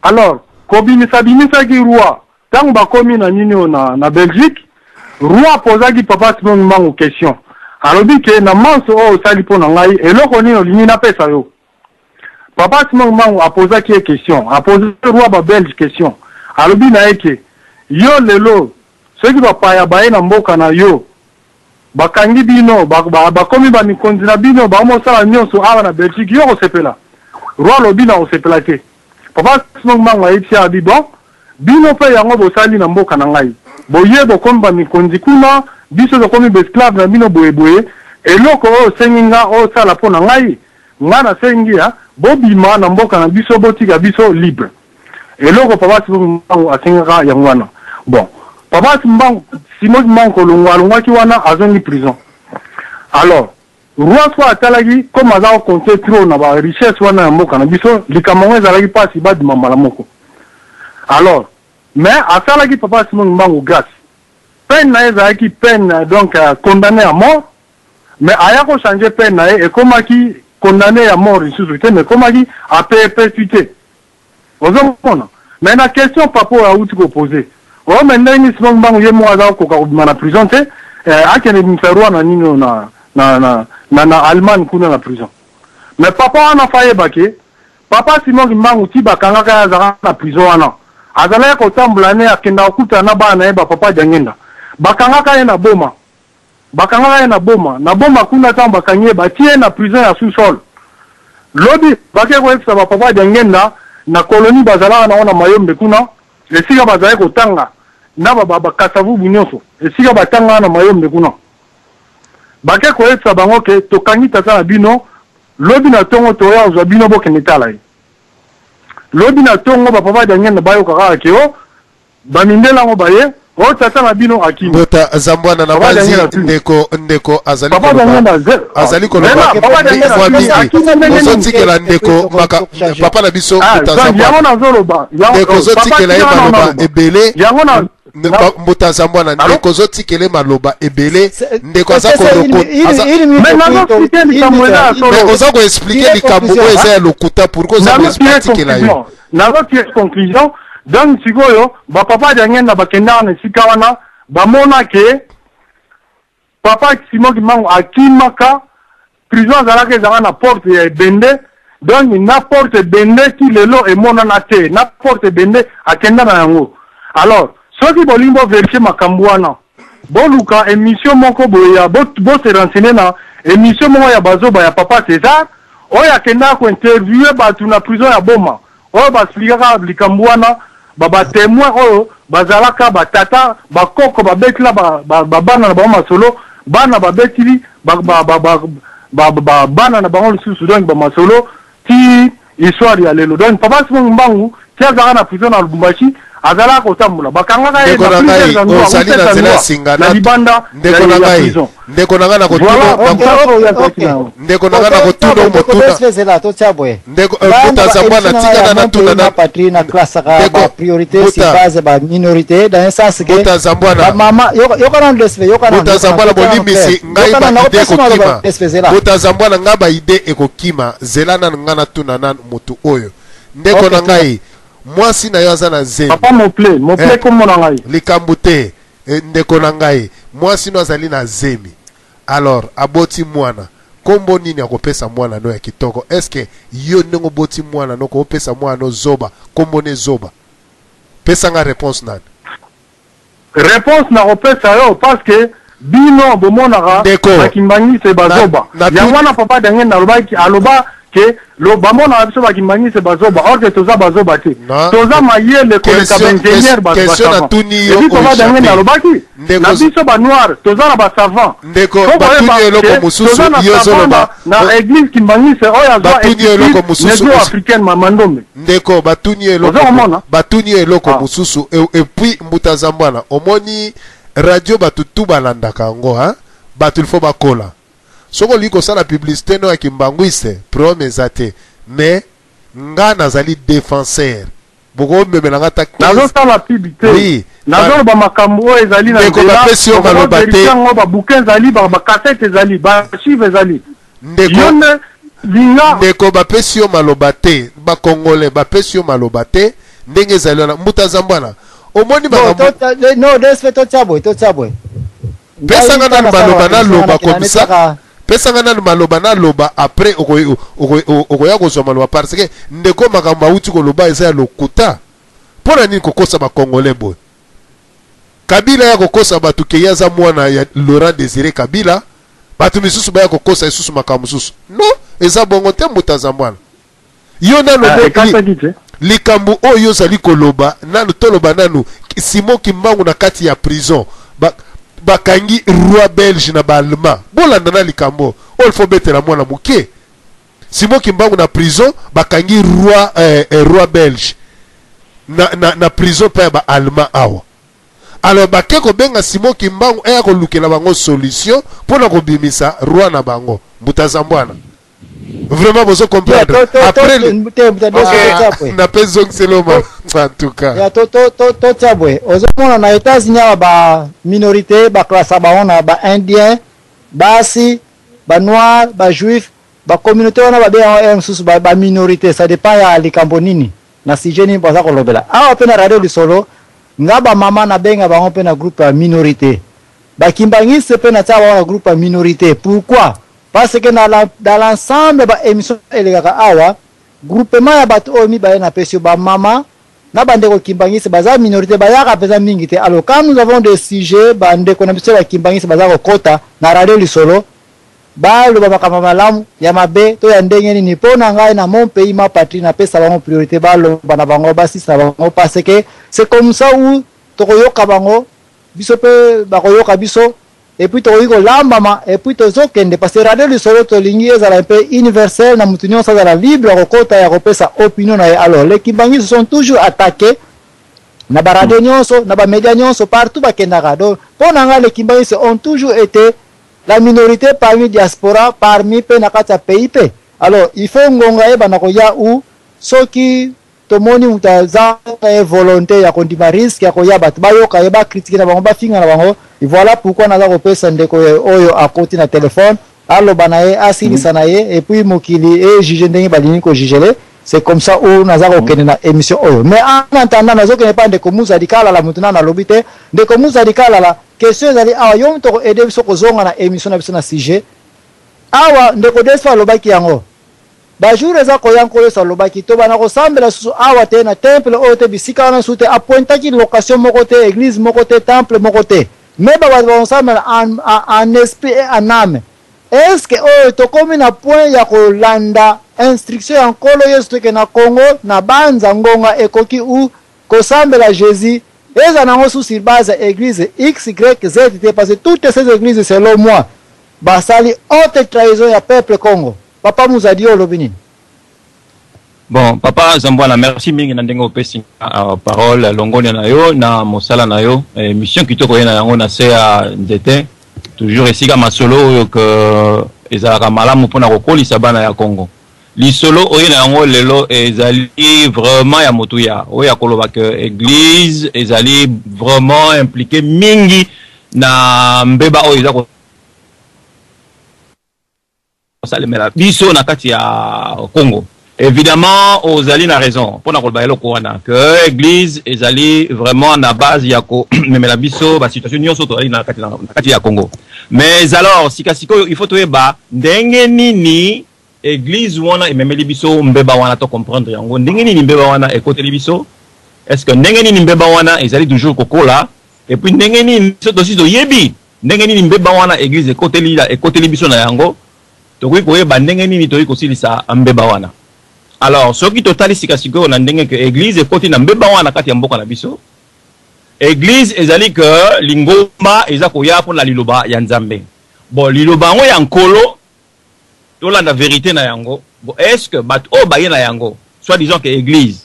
Alors, Kobimisa ki roi, tant ba komi na nini na Belgique, roi posaki papa Simon Mbangu question. Alors dit que na manso o sali po na ngai eloko nini lingi na pesa yo. Papa Simon Mbangu a posé qui question, a posé roi ba Belge question. Alors dit na eke yo lelo ceux qui va pas ya bae na mboka na yo. Bakangi bino bakomi ba mikonzi na bino ba mo sala nyonso awa na Belgique yo osepela roi lobi na osepela te papa Simon Mbangu aitya bi bon bino pe yango bosali na mboka na ngai boye bokomi ba mikonzi kuna biso bokomi be esclave na bino boye eloko o senginga o sala po na ngai ngana sengia bobima na mboka na biso botika biso libre eloko papa Simon Mbangu asenga yango wana bon papa Simon Mbangu longwa ki wana azongi prison. Alors, roi soit atalagi comme aza compter trop na ba richesse wana ya mboka na biso likambo ezalaki pasi ba dimamba la moko. Alors, mais atalagi papa Simon Mbangu grâce. Peine na ezalaki peine donc condamné à mort, mais aya ko changer peine na et komaki condamné à mort ici mais komaki à perpétuité. Ozomona. Mais la question papa a outi ko poser. Oh, maintenant, ni Simon Mbangu yemo aza ko ka na prison te akene mferwa na nino na Allemagne kuna na prison. Mais papa ana faye bake papa Simon Mbangu ti bakanga ka aza na prison wana azala ko tambula ne akenda okuta na bana e ba papa jangenda bakanga ka na boma na boma kuna tamba kanye ba tie na prison ya sous-sol lobby bake ko efsa ba papa jangenda na colonie bazala na ona mayombe kuna esika bazala ko tanga na baba kasavu bunyoso esika batanga na mayombe kuna bake ko etsa bango ke tokangi tata na bino lobi na tongo toya uzwa bino bokende tala lobi na tongo ba papa dangenda bayo kaka ke o bamindela ngo baye o tata na bino akimi bota zambwana na bazi ndeko azali ko ozotikela ndeko papa na biso mutazambwana ndeko ozotikela ye maloba ebele mbuta zambwana ndeko ozotikele maloba ebele ndeko aza oza ko expliquer likambo oyo eza ya lokuta pourquoi oza ko expliquer yo nazo tire conclusion donc sikoyo ba papa jangenda bakenda na sika wana bamona ke papa Simon Mbangu akimaka prison zalaka ezanga na porte ya bende donc na porte bende ki lelo emona na te na porte bende akenda na yango alors soki bolimbo vérifier makambo wana boluka émission moko boya bo se renseigner na émission moko ya bazoba ya papa César oyo akenda ko interviewer batu na prison ya boma oyo baslikaka likambo wana baba témoin oyo bazalaka batata bakoko babetila bana na bango masolo bana babetili bana na bango lisusu donc bamasolo ti histoire ya lelo donc papa Simon Mbangu ti azalaka na prison na Lubumbashi azalaka kotambola bakangaka ye na libanda ya prison ndeko nanga na kotuna ndeko nanga na kotuna motuna ndeko mutazambwana tikana na tuna na patrie na classe ka priorité si base ba minorité dans un sens que mutazambwana mama yokana ndesve yokana mutazambwana bolimisi ngai ba ide ekokima mutazambwana ngaba ide ekokima zelana ngana tuna na mutu oyo ndeko na ngai mwasi na yo aza na zemi papa mo plaît comme na ngai likambo te ndeko na ngai mwasi no azali na zemi alors aboti mwana kombo nini akopesa mwana no ya kitoko eske yo ndenge boti mwana no ko pesa mwana no zoba kombo ne zoba pesa nga réponse nani réponse na opesa yo parce que bino bomonaka bakimbangi se bazoba yango wana papa dange na lobaki aloba que le bamon na biso ba kimbangi se bazoba or que toza bazoba te toza mayele ko ka ingénieur ba question na tuni yo ko ba dange na lobaki na biso ba noir toza na ba savant ndeko batuni eloko mususu yo zoloba na église kimbangi se oya zo batuni eloko mususu africaine mamandombe ndeko batuni eloko mususu et puis mbuta zambwana omoni radio batutu balandaka yango ha batu il faut bakola soko liko sala publicité no akimbangwise promesa te mais nga nazali défenseur boko memelanga ta nazo sala publicité oui nazo ba makambo ezali na ndeko bapesi yo maloba te ba bouquin ezali ba cassette ezali ba archive ezali ndeko bapesi yo maloba te ba congolais bapesi yo maloba te ndenge ezali na mbuta zambwana omoni no desfe to tsabwe pesanga na maloba na loba comme ça pesanga na maloba na loba après okoya kozwa maloba parce que ndeko makambo auti koloba eza ya lokuta mpona nini kokosa bakongolais boye kabila ya kokosa bato ke yaza mwana ya Laurent Désiré Kabila bato misusu baya kokosa isusu makambo mosusu no eza bongo te mbuta zambwana yo nano likambo oyo ozali koloba nanu toloba nanu Simon Kimbangu na kati ya prison bakangi roi belge na baalema bolanda na likambo oyo fo betela mwana moke Simon Kimbangu na prison bakangi roi belge na prison mpe ya baalema awa alors bake kobenga Simon Kimbangu eya kolukela bango solution mpona kobimisa roi na bango mbuta zambwana vraiment vous comprendre après na peso seloma en tout cas ya to tsabwe ozomona na États-Unis ba minorité ba classe ba ona ba indien basi ba noir ba juif ba communauté ona ba bien msusu ba minorité ça dépend ya likambo nini na sijeni baza kolobela awa pena radio lisolo ngaba mama na benga ba pena groupe ya minorité ba kimbangise pena tsaba na groupe ya minorité pourquoi parce que dans l'ensemble ba émission elegaka awa groupement ya bato omi ba na pesio ba mama na bandeko kimbangisi baza minorité bayaka pesa mingi te alors quand nous avons des sujets bandeko na biso ba kimbangisi baza kokota na radio lisolo ba lo ba makama malamu ya mabe to ya ndenge nini pona ngai na mon pays ma patrie na pesa bango priorité ba lo bana bango basi sa bango parce que c'est comme ça où to koyoka bango biso pe ba koyoka biso et puis to yiko lambama et puis to zokende parce que radio lisolo to lingi ezala un peu universel na mutunyo sa la libre kokota ya kopesa opinion na alors les kimbangisi sont toujours attaqués na ba radio nyonso na ba média nyonso partout ba kendaka donc pona nga les kimbangisi ont toujours été la minorité parmi diaspora parmi pe na kati ya pays pe alors il faut ngonga eba na koya ou soki tomoni mutaza volonté ya kondima risque ya koya bat bayoka eba critique na bango ba finga na bango et voilà pourquoi naza kopesa ndeko oyo akoti na téléphone allo banaye asilisa na ye et puis mokili et juge ndenge balini ko jugele c'est comme ça où naza kokende na émission oyo mais en attendant nazo kene pa ndeko muza dikala la mutuna na lobite ndeko muza dikala la question ezali awa yo mtoko aider biso kozonga na émission na biso na sujet awa ndeko desfa lobaki yango ba jour eza koyanko sa lobaki to bana ko sambela susu awa te na temple oyo te bisika na sute appointaki location moko te église moko te temple moko te mais ba ensemble en esprit et en âme est-ce que oh to comme na point ya kolanda instruction en kolo yesu ke na Congo na banza ngonga ekoki ou ko sambela Jésus eza nango sur base église X Y Z parce que toutes ces églises selon moi basali haute trahison ya peuple Congo papa muzadio lobini. Bon, papa Zambwana, merci mingi na ndengo pesi parole longoni na yo na mosala na yo mission kitoko yena yango na se ya ndete toujours esika masolo oyo que ezalaka malamu mpona kokolisa bana ya Congo lisolo oyo na yango lelo ezali vraiment ya motu ya oyo akoloba que église ezali vraiment impliqué mingi na mbeba oyo eza salemela biso na kati ya Congo. Évidemment, Ozali a raison. Pour que l'église est vraiment na base yako mais la biso ba situation nyonso to na kati ya Congo. Mais alors sikasiko il faut to ba ndenge nini église wana et même biso mbeba wana to comprendre yango ndenge nini mbeba wana e côté biso est-ce que ndenge nini mbeba wana ezali toujours kokola et puis ndenge nini so dosi do yebi ndenge nini mbeba wana église e côté biso na yango tokoki koyeba ndenge nini tokoki kosilisa mbeba wana. Alors soki totali sikasiko na ndenge que église ekoti na mbeba wana kati ya mboka na biso, église ezali que lingomba eza koya pour la liloba ya Nzambe. Bon liloba ngo ya nkolo tolanda vérité na yango. Bon est-ce que bat o baye na yango soit disons que église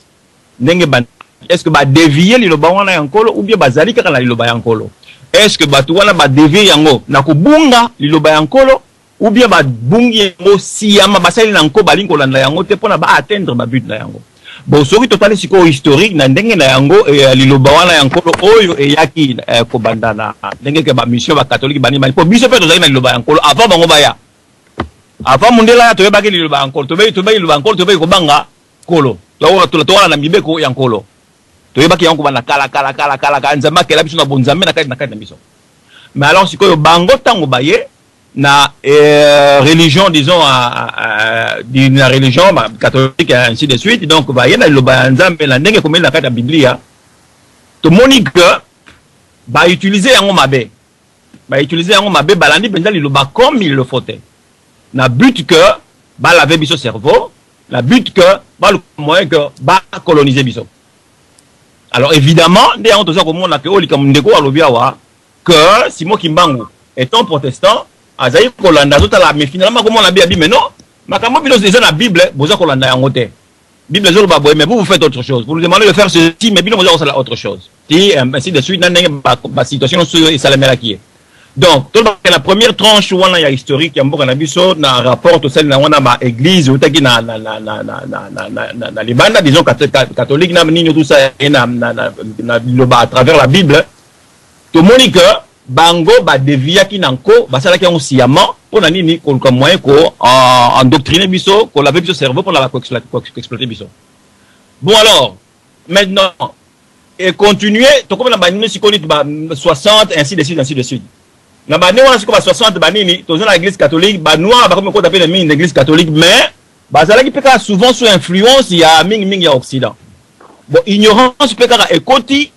ndenge ban est-ce que ba dévier liloba wana ya nkolo ou bien bazali kaka na liloba ya nkolo? Est-ce que batu wana ba dévier yango na kubunga liloba ya nkolo ou bien ba bungi yango siyama basali na nko balingi kolanda yango te pona ba atteindre ba but na yango? Bon soki totali siko historique na ndenge na yango liloba wana ya nkolo oyo eyaki ko bandana ndenge ke ba mission ba catholique bani mali po biso pe tozali na liloba ya nkolo avant bango baya. Avant mundela ya toyebaki liloba ya nkolo tobeyi liloba ya nkolo tobeyi ko banga kolo tola na mibeko ya nkolo toyebaki yango bana kala nzamba kela biso na bonzambe na kati na biso. Mais alors sikoyo bango tango baye na religion disons la religion catholique ainsi de suite, donc baye na loba nzambe na ndenge komeli na kati ya Biblia to monique ba utiliser yango mabe balandi penza liloba comme il le faut na but que ba laver biso cerveau, na but que ba le moyen que ba coloniser biso. Alors évidemment nde yango toza komona ke olika mundeko alobia wa que Simon Kimbangu étant protestant azayi kolanda zotala mais finalement comment on a bien dit mais non makambo bino c'est dans la Bible boza kolanda yango te Bible zolo ba boye mais vous faites autre chose, vous nous demandez de faire ceci mais bino boza kosala autre chose ti ainsi de suite nandenge ba situation so esalamela ki. Donc tout la première tranche wana ya historique ya mboka na biso na rapport to celle na wana ba église utaki na libanda disons catholique na nini tout ça na loba à travers la Bible to monique bango ba deviaki nanko basala ki siyama pona nini ko moyen ko endoctriner biso ko laver biso cerveau pour la exploiter biso. Bon alors maintenant et continuer to comme na banini sikoni 60 ainsi de suite na banini wana siko ba 60 banini to dans l'église catholique ba noir ba comme ko taper mine l'église catholique mais basala ki peka souvent sous influence ya mingi ya occident. Bon ignorance peka ekoti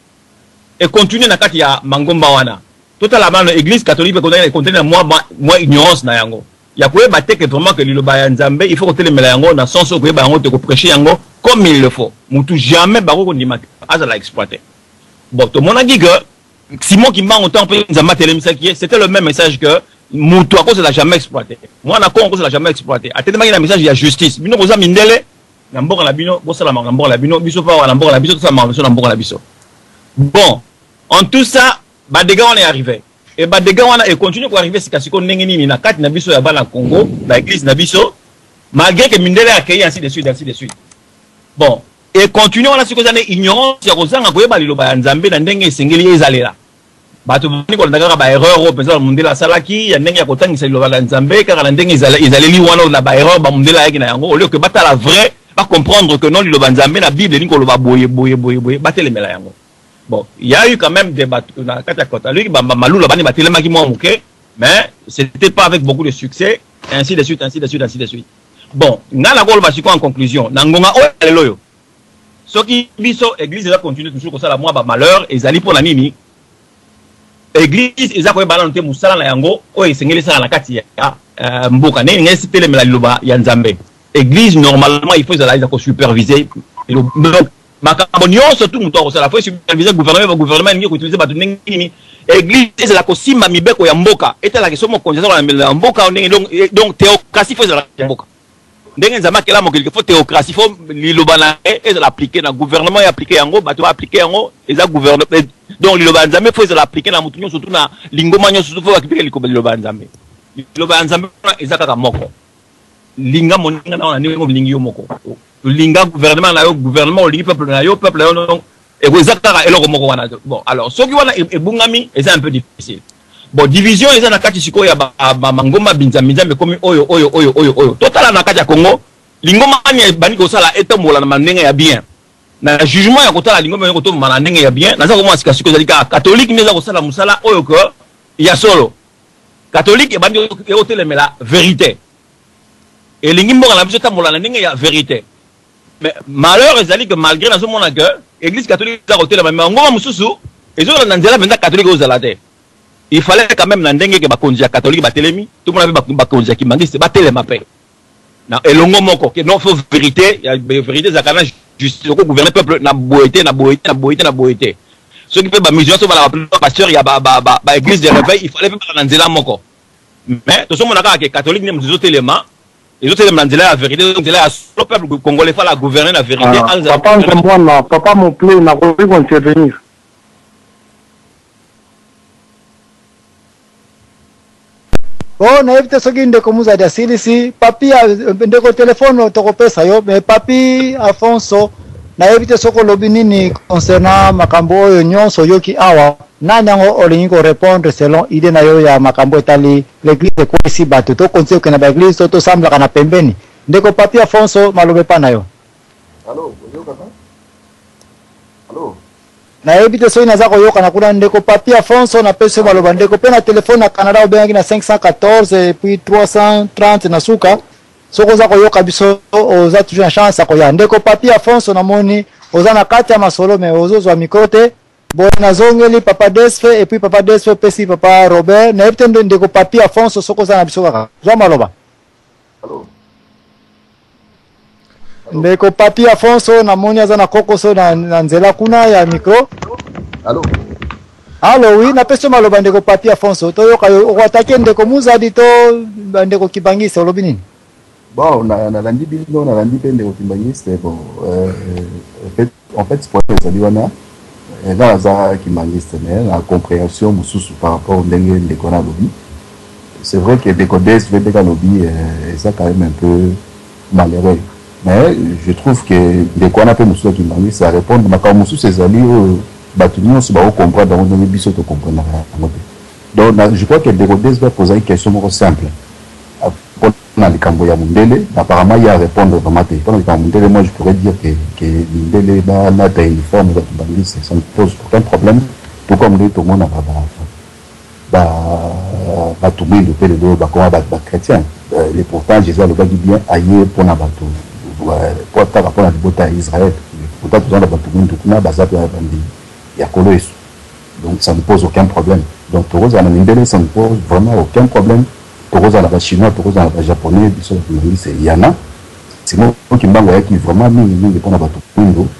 et continuer na kati ya mangomba wana totalement l'église catholique peut contenir moi ignorance na yango ya koyeba te que vraiment que liloba ya Nzambe il faut kotelemela yango na sens o koyeba yango te ko prêcher yango comme il le faut mutu jamais bako kondima azala exploiter. Bon tout le monde a dit que Simon Kimbangu autant peut Nzamba telemisa qui c'était le même message que mutu à cause de la jamais exploité. Moi na cause de la jamais exploité atendement il y a un message de justice bino koza mindele na mboka la bino bosala na mboka la bino biso pa na mboka la biso ça na mboka la biso. Bon en tout ça ba dégâts on est arrivé et ba dégâts on a et continue pour arriver sikasiko ndenge nini na kati na biso ya bana Congo la église na biso malgré que mindele accueilli ainsi de suite. Bon et continue on a siko zane ignorance ya kozanga koyeba liloba ya Nzambe na ndenge esengeli ezalela bato bani ko ndaka ba erreur o pesa mundela salaki ya ndenge ya kotangisa liloba ya Nzambe car na ndenge ezaleli wana na ba erreur ba mundela yaki na yango au lieu que bata la vrai pas comprendre que non liloba Nzambe na Bible ni ko loba boye batelemela yango. Bon, il y a eu quand même des bateaux dans la catholique, Malula bani batelema ki mo muke, mais c'était pas avec beaucoup de succès, ainsi de suite. Bon, na la gol basiko en conclusion, nangonga o leloyo. Ce qui biso église va continuer toujours comme ça la moi ba malheur ezali pour la nini. Église eza ko balana te musala na yango o esengeli sala na kati ya mboka ne ngesi telemela liloba ya Nzambe. Église normalement il faut ezala ko superviser makambo nyonso tu mutu akosala faut superviser gouvernement ningi koutiliser batu ndenge nini église ezala kosimba mibeko ya mboka etala ke somo konjeza na mboka ndenge donc théocratie faut ezala ya mboka ndenge Nzambe akela mokili faut théocratie faut liloba na ezala appliquer na gouvernement ya appliquer yango batu ba appliquer yango eza gouvernement donc liloba Nzambe faut ezala appliquer na mutu nyonso tu na lingoma nyonso faut appliquer liloba Nzambe eza kaka moko linga moninga na ndenge lingi yo moko linga gouvernement na yo gouvernement olingi peuple na yo peuple donc et vous ezaka eloko moko wana. Bon alors soki wana ebungami eza un peu difficile. Bon division eza na kati siko ya ba mangoma binzambiza mais comme oyo total na kati ya Congo lingoma ni bani ko sala etombola na mandenge ya bien na jugement ya kotala lingoma ko tombola na ndenge ya bien naza ko mwa sika zalika catholique neza ko sala musala oyo ko ya solo catholique e bani ko telemela vérité et lingimbo na biso tambola na ndenge ya vérité. Mais malheur ezali que malgré na somona que église catholique za côté la ngoma mususu ezo na nzela benda catholique ozala te il fallait quand même n'andenge que bakonzi ya catholique batelemi tout le monde avait bakonzi ya kimbangiste batelema pe na elongo moko que non faut vérité ya vérité za kana justice ko gouverner peuple na boité ceux qui fait ba musulman so ba pasteur ya ba église de réveil il fallait pas nzela moko mais tout ce monde a que catholique nem des autres éléments les autres éléments la vérité donc là le peuple congolais faut la gouverner la vérité papa mon plaît n'a pas pu intervenir. Oh, na evite soki ndeko Muzadi asilisi papi ndeko telephone toko pesa yo mais papi Afonso na evite soko lobi nini concernant makambo oyo nyonso yoki awa nani yango olingi ko répondre selon idée na yo ya makambo etali l'église ko isi bato to conseil ke na ba église to sambla kana pembeni ndeko papi Afonso malobe pa na yo. Allô, bonjour papa. Allô. Na ebite so inaza koyoka na kuna ndeko papi Afonso na pesa maloba ndeko pe na telefone na Canada obengi na 514 puis 330 na suka soko za koyoka biso oza toujours na chance koya ndeko papi Afonso na moni oza na kati ya masolo me ozozwa mikote bon na zongeli papa Desfe et puis papa Desfe pesi papa Robert na ebite ndeko papi Afonso soko za na biso kaka zwa maloba. Allô. Ndeko papi Afonso na moni aza na kokoso na nzela kuna ya micro. Allô. Allô, oui, na pesa maloba ndeko papi Afonso to yoka okatake ndeko Muzadi to ndeko Kibangiste olobi nini? Bon, na landi bino na landi pe ndeko Kibangiste bon en fait c'est pour ça diwana dans za Kibangiste mais la compréhension mususu par rapport ndenge ndeko na lobi. C'est vrai que ndeko DSV ndeko lobi ça quand même un peu malheureux. Mais je trouve que les quoi on appelle Moussa qui m'a mis ça répondre mais quand Moussa ses alliés bâtiments se va comprendre dans le biseau de comprendre donc je crois que Dérodès va poser une question simple pour les Camboya Mundele apparemment il y a répondre vraiment pendant les Mundele moi je pourrais dire que Mundele va mettre uniforme ça ne pose aucun problème tout comme tout le monde va tout le pays de comment chrétien et pourtant Jésus le va dire bien ailleurs pour na bateau pour ta rapport à l'Ibota Israël. Pourtant, tout le monde donc ça ne pose aucun problème. Donc, Torosa Namindele, ça ne pose vraiment aucun problème. Torosa la chinois, Torosa la japonais, c'est Yana. C'est moi qui m'a envoyé qui vraiment mis les points à bateau.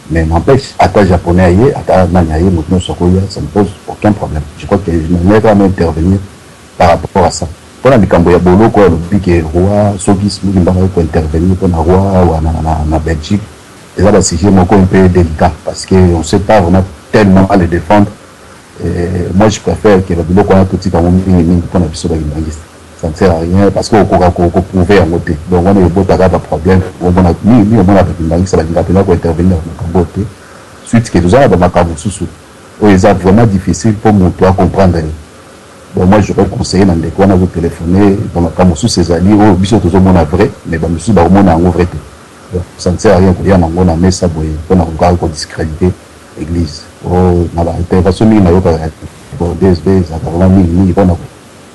Mais n'empêche, à ta japonais ailleurs, à ta nanaïe, maintenant, ça ne pose aucun problème. Je crois que je n'ai pas intervenir par rapport à ça. Pour la Camboya Bolo, quoi, le but que roi, Sogis, nous pour intervenir pour le roi ou en Belgique, et là, c'est un peu délicat parce qu'on ne sait pas vraiment tellement à le défendre. Moi, je préfère que le boulot qu'on a tout de suite à mon pour la mission de ça ne sert à rien parce qu'on peut prouver en côté. Donc, on est beau, t'as pas de problème. On a mis, on a avec une ça va pour intervenir dans le côté. Suite, que nous avons dans ma cave sous. C'est vraiment difficile pour moi de comprendre. Bon, moi, j'aurais conseillé dans des coins à vous téléphoner, comme sous ces alliés, au biseau tout le monde vrai, mais dans le sud, au monde en vrai. Ça ne sert à rien qu'il y ait un monde en ça, pour discréditer l'église. Oh, dans la intervention, il y a eu DSB, ça a vraiment mis,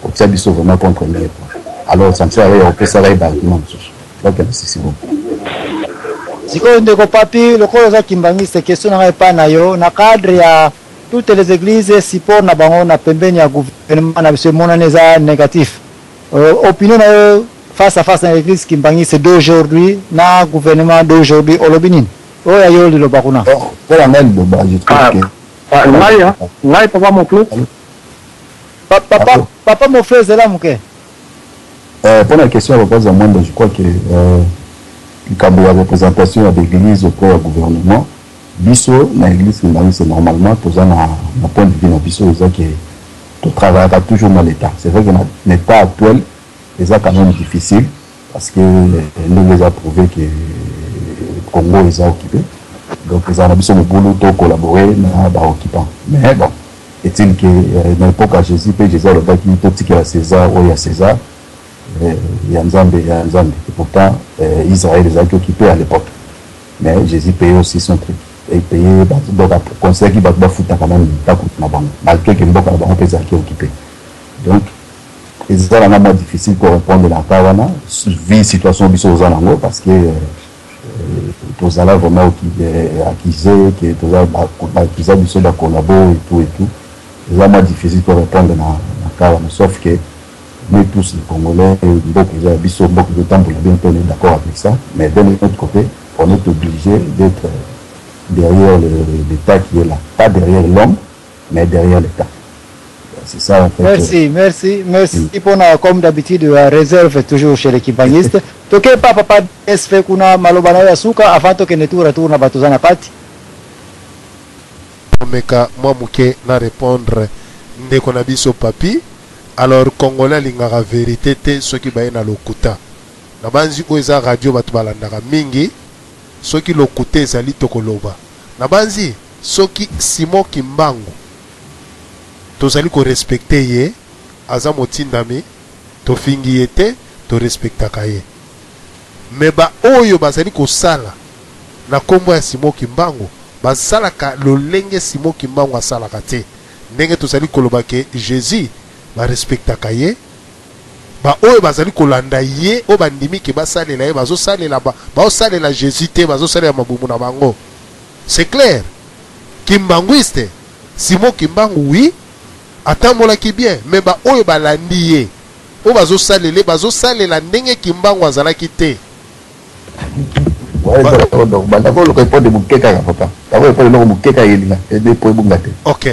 on a biseau vraiment contre lui. Alors, ça ne sert à rien, on peut s'arrêter d'argument. Je crois que c'est bon. Si on ne papi, le cause qui m'a mis cette question n'a pas nayo, na cadre ya toutes les églises support na bango na pembeni ya gouvernement na biso mona neza négatif. Opinion face à face à l'église qui m'a c'est d'aujourd'hui na gouvernement d'aujourd'hui olobinin. Oya yo li lo bakuna. Pour la même de base, je trouve que Ngai papa mon frère. Papa mon frère c'est là mon cœur. Pour la question à propos de moi, je crois que il y a représentation de l'église auprès du gouvernement. Biso, dans l'église, c'est normalement, tout ça, dans point de vue de Biso, tout travaillera toujours dans l'État. C'est vrai que dans l'État actuel, c'est quand même difficile, parce que nous les avons prouvé que le Congo les a occupés. Donc, les Arabes ont boulot pour collaborer dans l'occupant. Mais bon, est-il que dans l'époque à Jésus, Jésus a le bac, il y a César, ou il y a César. Il y a Nzambe, et pourtant Israël les a occupés à l'époque. Mais Jésus payait aussi son truc. Il payait, donc le conseil qui va foutre quand même, malgré que Mboka va être occupé. Donc, c'est vraiment difficile pour répondre à la Kawana, vu la situation de Zanango, parce que tous allons vraiment accuser, que tous allons accuser de collabo et tout. C'est vraiment difficile pour répondre à la esika wana, sauf que nous tous les Congolais, beaucoup de biso, beaucoup de temps pour bien, on est d'accord avec ça, mais d'un autre côté, on est obligé d'être derrière l'État qui est là, pas derrière l'homme, mais derrière l'État. C'est ça en fait. Merci. Comme d'habitude, la réserve toujours chez les kibangistes. Toke papa SFE kuna maloba na ya suka avant que ne retourne batuzana kati. Meka moi muke na répondre ndeko na biso papi. Alors Congolais lingaka vérité te soki baye na lokuta. Na banzi ko eza radio batu balandaka mingi soki lokuta ezali tokoloba. Na banzi soki Simon Kimbangu tozali ko respecter ye aza motindami to fingi yete to respectaka ye. Meba oyo bazali ko sala na kombo ya Simon Kimbangu basalaka lolenge Simon Kimbangu asalaka te. Ndenge tozali koloba ke Jésus ba respectaka ye ba oyo bazali kolanda ye o bandimi ke basalela ye bazo salela ba salela Jésus te bazo salela mabumu na bango. C'est clair. Kimbanguiste Simon Kimbangu oui atambola ki bien mais ba oyo balandi ye o bazo salela ndenge Kimbangu azalaki te. Ok.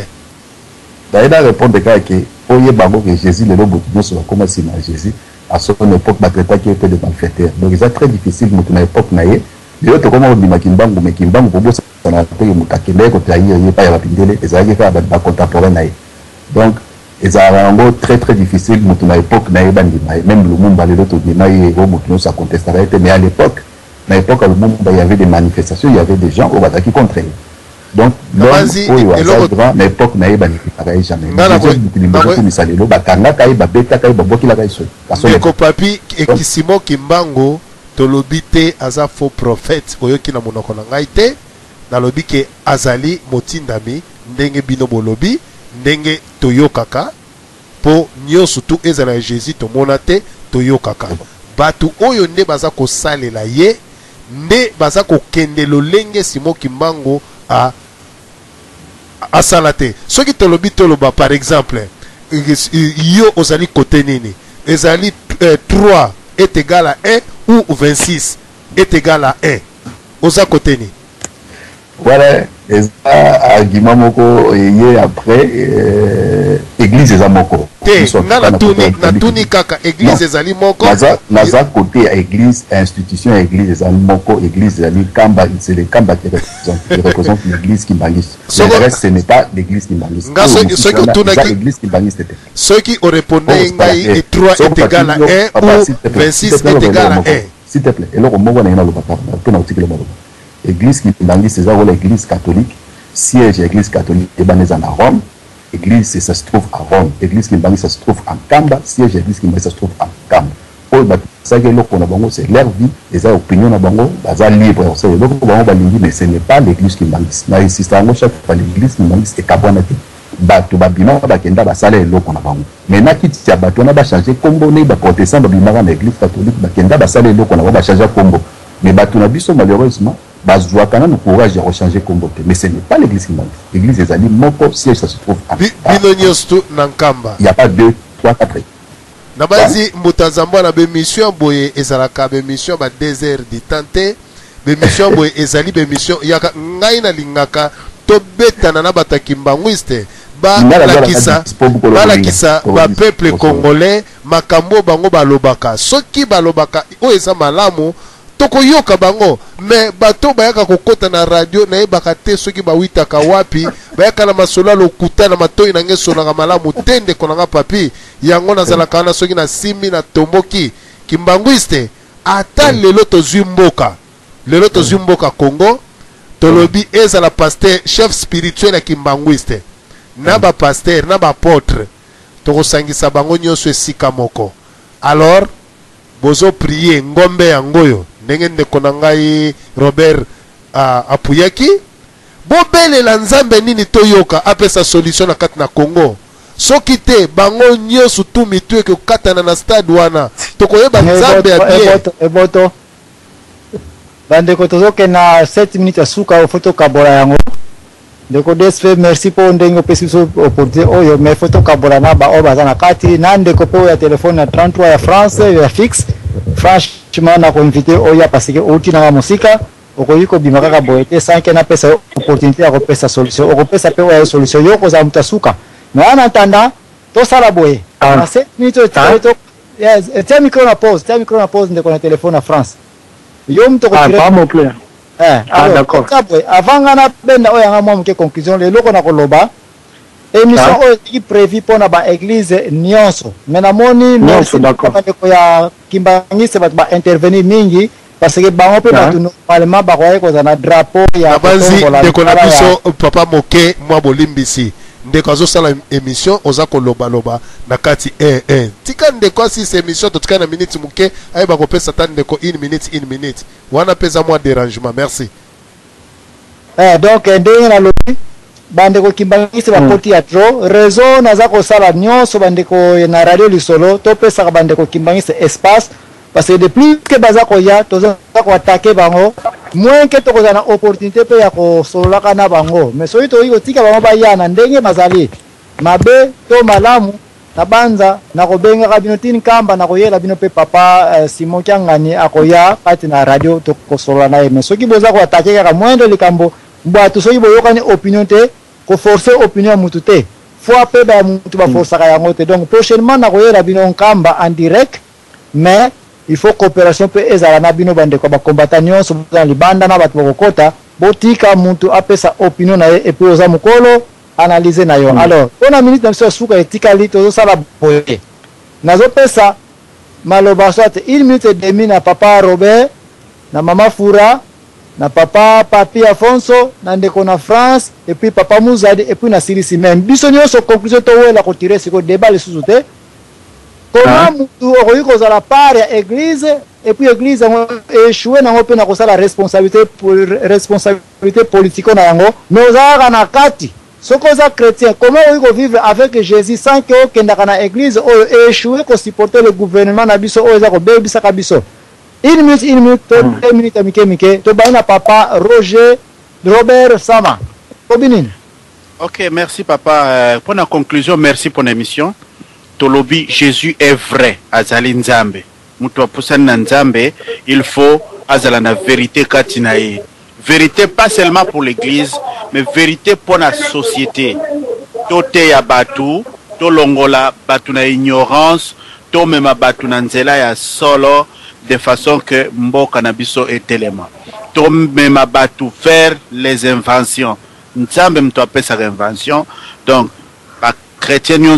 D'ailleurs, répondre que oye bango que Jésus le lobo qui nous comment c'est Jésus à son époque batreta qui était des malfaiteurs. Donc c'est très difficile notre époque naie. Les autres comment on dit makimbangu mais kimbangu pour ça na te mutakele ko tayi ye pa ya bapindele ezali ka ba contemporain naie. Donc c'est vraiment très difficile notre époque naie bandima même le monde les autres dit naie au mutu ça contesterait mais à l'époque il y avait des manifestations, il y avait des gens qui contre eux. Donc, l'époque n'a pas été jamais. Ndeko papi ekisimo Kimbangu tolobite aza faux prophète oyoki na monoko na ngai te nalobi ke azali motindami ndenge bino bolobi ndenge toyokaka po nyonso tu ezala ya Jésus tomona te toyokaka batu oyo nde baza kosalela ye nde baza kokende lolenge Simon Kimbangu a salate. Ce qui te lobi toloba par exemple yo ozali côté nini ezali 3 est égal à 1 ou 26 est égal à 1 oza côté ni voilà argument moko et après église eza moko na tuni kaka église ezali moko naza côté à église institution à église ezali moko église ezali kamba c'est le kamba qui représente l'église kimbangiste le reste ce n'est pas l'église kimbangiste ceux qui ont répondu ngai 3 est égal à 1 ou 26 est égal à 1 s'il te plaît et là on va na le papa pour na article moko église kimbangiste c'est l'église catholique siège église catholique et baneza na Rome. Église ça se trouve à Rome. Église kimbangiste ça se trouve en Kamba. Siège église kimbangiste ça se trouve en Kamba. Pour ça que l'on a bango c'est leur vie, les opinions na bango, baza libre. C'est donc bango balingi mais ce n'est pas l'église kimbangiste. Na insiste en chaque fois l'église kimbangiste est kabonate. Bato babima bakenda basala eloko na bango. Maintenant kiti ya bato na ba changer kombo ne ba protestant babima na église catholique bakenda basala eloko na ba changer kombo. Mais bato na biso malheureusement bazwa kana no courage de rechanger kombo mais ce n'est pas l'église kimbangiste. L'église ezali moko siège ça se trouve à Binonyosto Nankamba. Il y a pas 2 3 4 na bazi mbutazamba na be mission boye ezalaka be mission ba désert di tante be mission boye ezali be mission yaka ngai na lingaka to betana na batakimbanguiste balakisa ba peuple congolais makambo bango balobaka soki balobaka o eza malamu toko yoka bango mais bato bayaka kokota na radio na yebaka te soki bawitaka wapi bayaka na masola lokuta na matoi na ngeso na malamu tende konanga papi yango nazalaka na soki na simi na tomboki kimbanguiste ata lelo tozwi mboka Congo tolobi ezala pasteur chef spirituel ya kimbanguiste na ba pasteur na ba apôtre toko sangisa bango nyonso esika moko alors bozo prier ngombe ya ngoyo ndenge ndeko na ngai Robert apuyaki bobelela nzambe nini toyoka apesa solution na kati na Congo soki te bango nyonso tu mitu ekokatana na stade wana tokoyeba nzambe ya bien eboto bandeko tozoke na 7 minutes asuka ofoto kabola yango ndeko DSP merci pour ndenge pesi so opportunité oyo mais photo kabola na ba o bazana kati na ndeko po ya telefone na 33 ya France ya fixe franchement na ko inviter oya parce que outi na musika okoyiko bimaka ka boete sanke na pesa opportunité ya ko pesa solution o pesa pe oya solution yo ko za mtasuka mais en attendant to sala boye na 7 minutes to yes tiens micro na pause ndeko na telefone na France yo mto ko pas mon plaisir. D'accord. Avant ngana benda oya nga mwa conclusion le loko na koloba émission oyo qui prévu pour na ba église nyonso mais na moni nyonso d'accord ko ya kimbangise ba intervenir mingi parce que bango pe batu normalement ba koye ko na drapeau ya bazi de ko na biso papa moke mwa bolimbisi ndeko azosala émission oza koloba na kati tika ndeko si émission totika na minute moke ayeba kopesa ta ndeko 1 minute wana pesa mwa dérangement merci donc ndenge na lobi bandeko kimbangisi bapoti ya tro réseau naza kosala nyonso bandeko na radio lisolo topesaka bandeko kimbangisi espace parce que depuis que baza koya toza koatake bango moins que tokoza na opportunité pe ya kosololaka na bango mais soki toyi kotika bango baya na ndenge bazali mabe to malamu na banza na kobengaka bino tini kamba na koyela bino pe papa Simon Kiangani akoya kati na radio tokosolola na ye mais soki boza koatake kaka moindre likambo mbatu soki boyokani opinion te ko forcer opinion mutu te fois pe ba mutu ba forcer yango te donc prochainement na koyela bino kamba en direct mais il faut coopération pe ezala na bino bande ko ba combattant nyonso na libanda na batu bakokota botika muntu apesa opinion na ye et puis oza mukolo analyser na yo alors on minute na biso suka etika li tozo sala boye nazo pesa maloba soit 1 minute et demi na papa Robert na mama Fura na papa Papi Afonso na ndeko na France et puis papa Muzadi et puis na Silisi même biso nyonso conclusion to wela ko tirer siko débat le sous-te comment mutu okoyi kozala part ya église et puis église échoué nango pe na kosala responsabilité politico na yango mais ozalaka na kati soki oza chrétien comment okoyi kovivre avec Jésus sans que okendaka na église oyo échoué kosupporter le gouvernement na biso oyo eza kobebisaka biso 1 minute to 2 minutes mike tobai na papa Robert Sama obinini. Ok, merci papa. Pour la conclusion, merci pour l'émission. Tolobi, Jésus est vrai, azali nzambe. Mutu apusan na nzambe, il faut azala na vérité katinae. Vérité pas seulement pour l'église, mais vérité pour la société. Tote ya batu, to longola batu na ignorance, to mema batu na nzela ya solo, de façon que mboka na biso est élément. To mema batu faire les inventions. Nzambe mtu apesa invention, donc chrétiens nous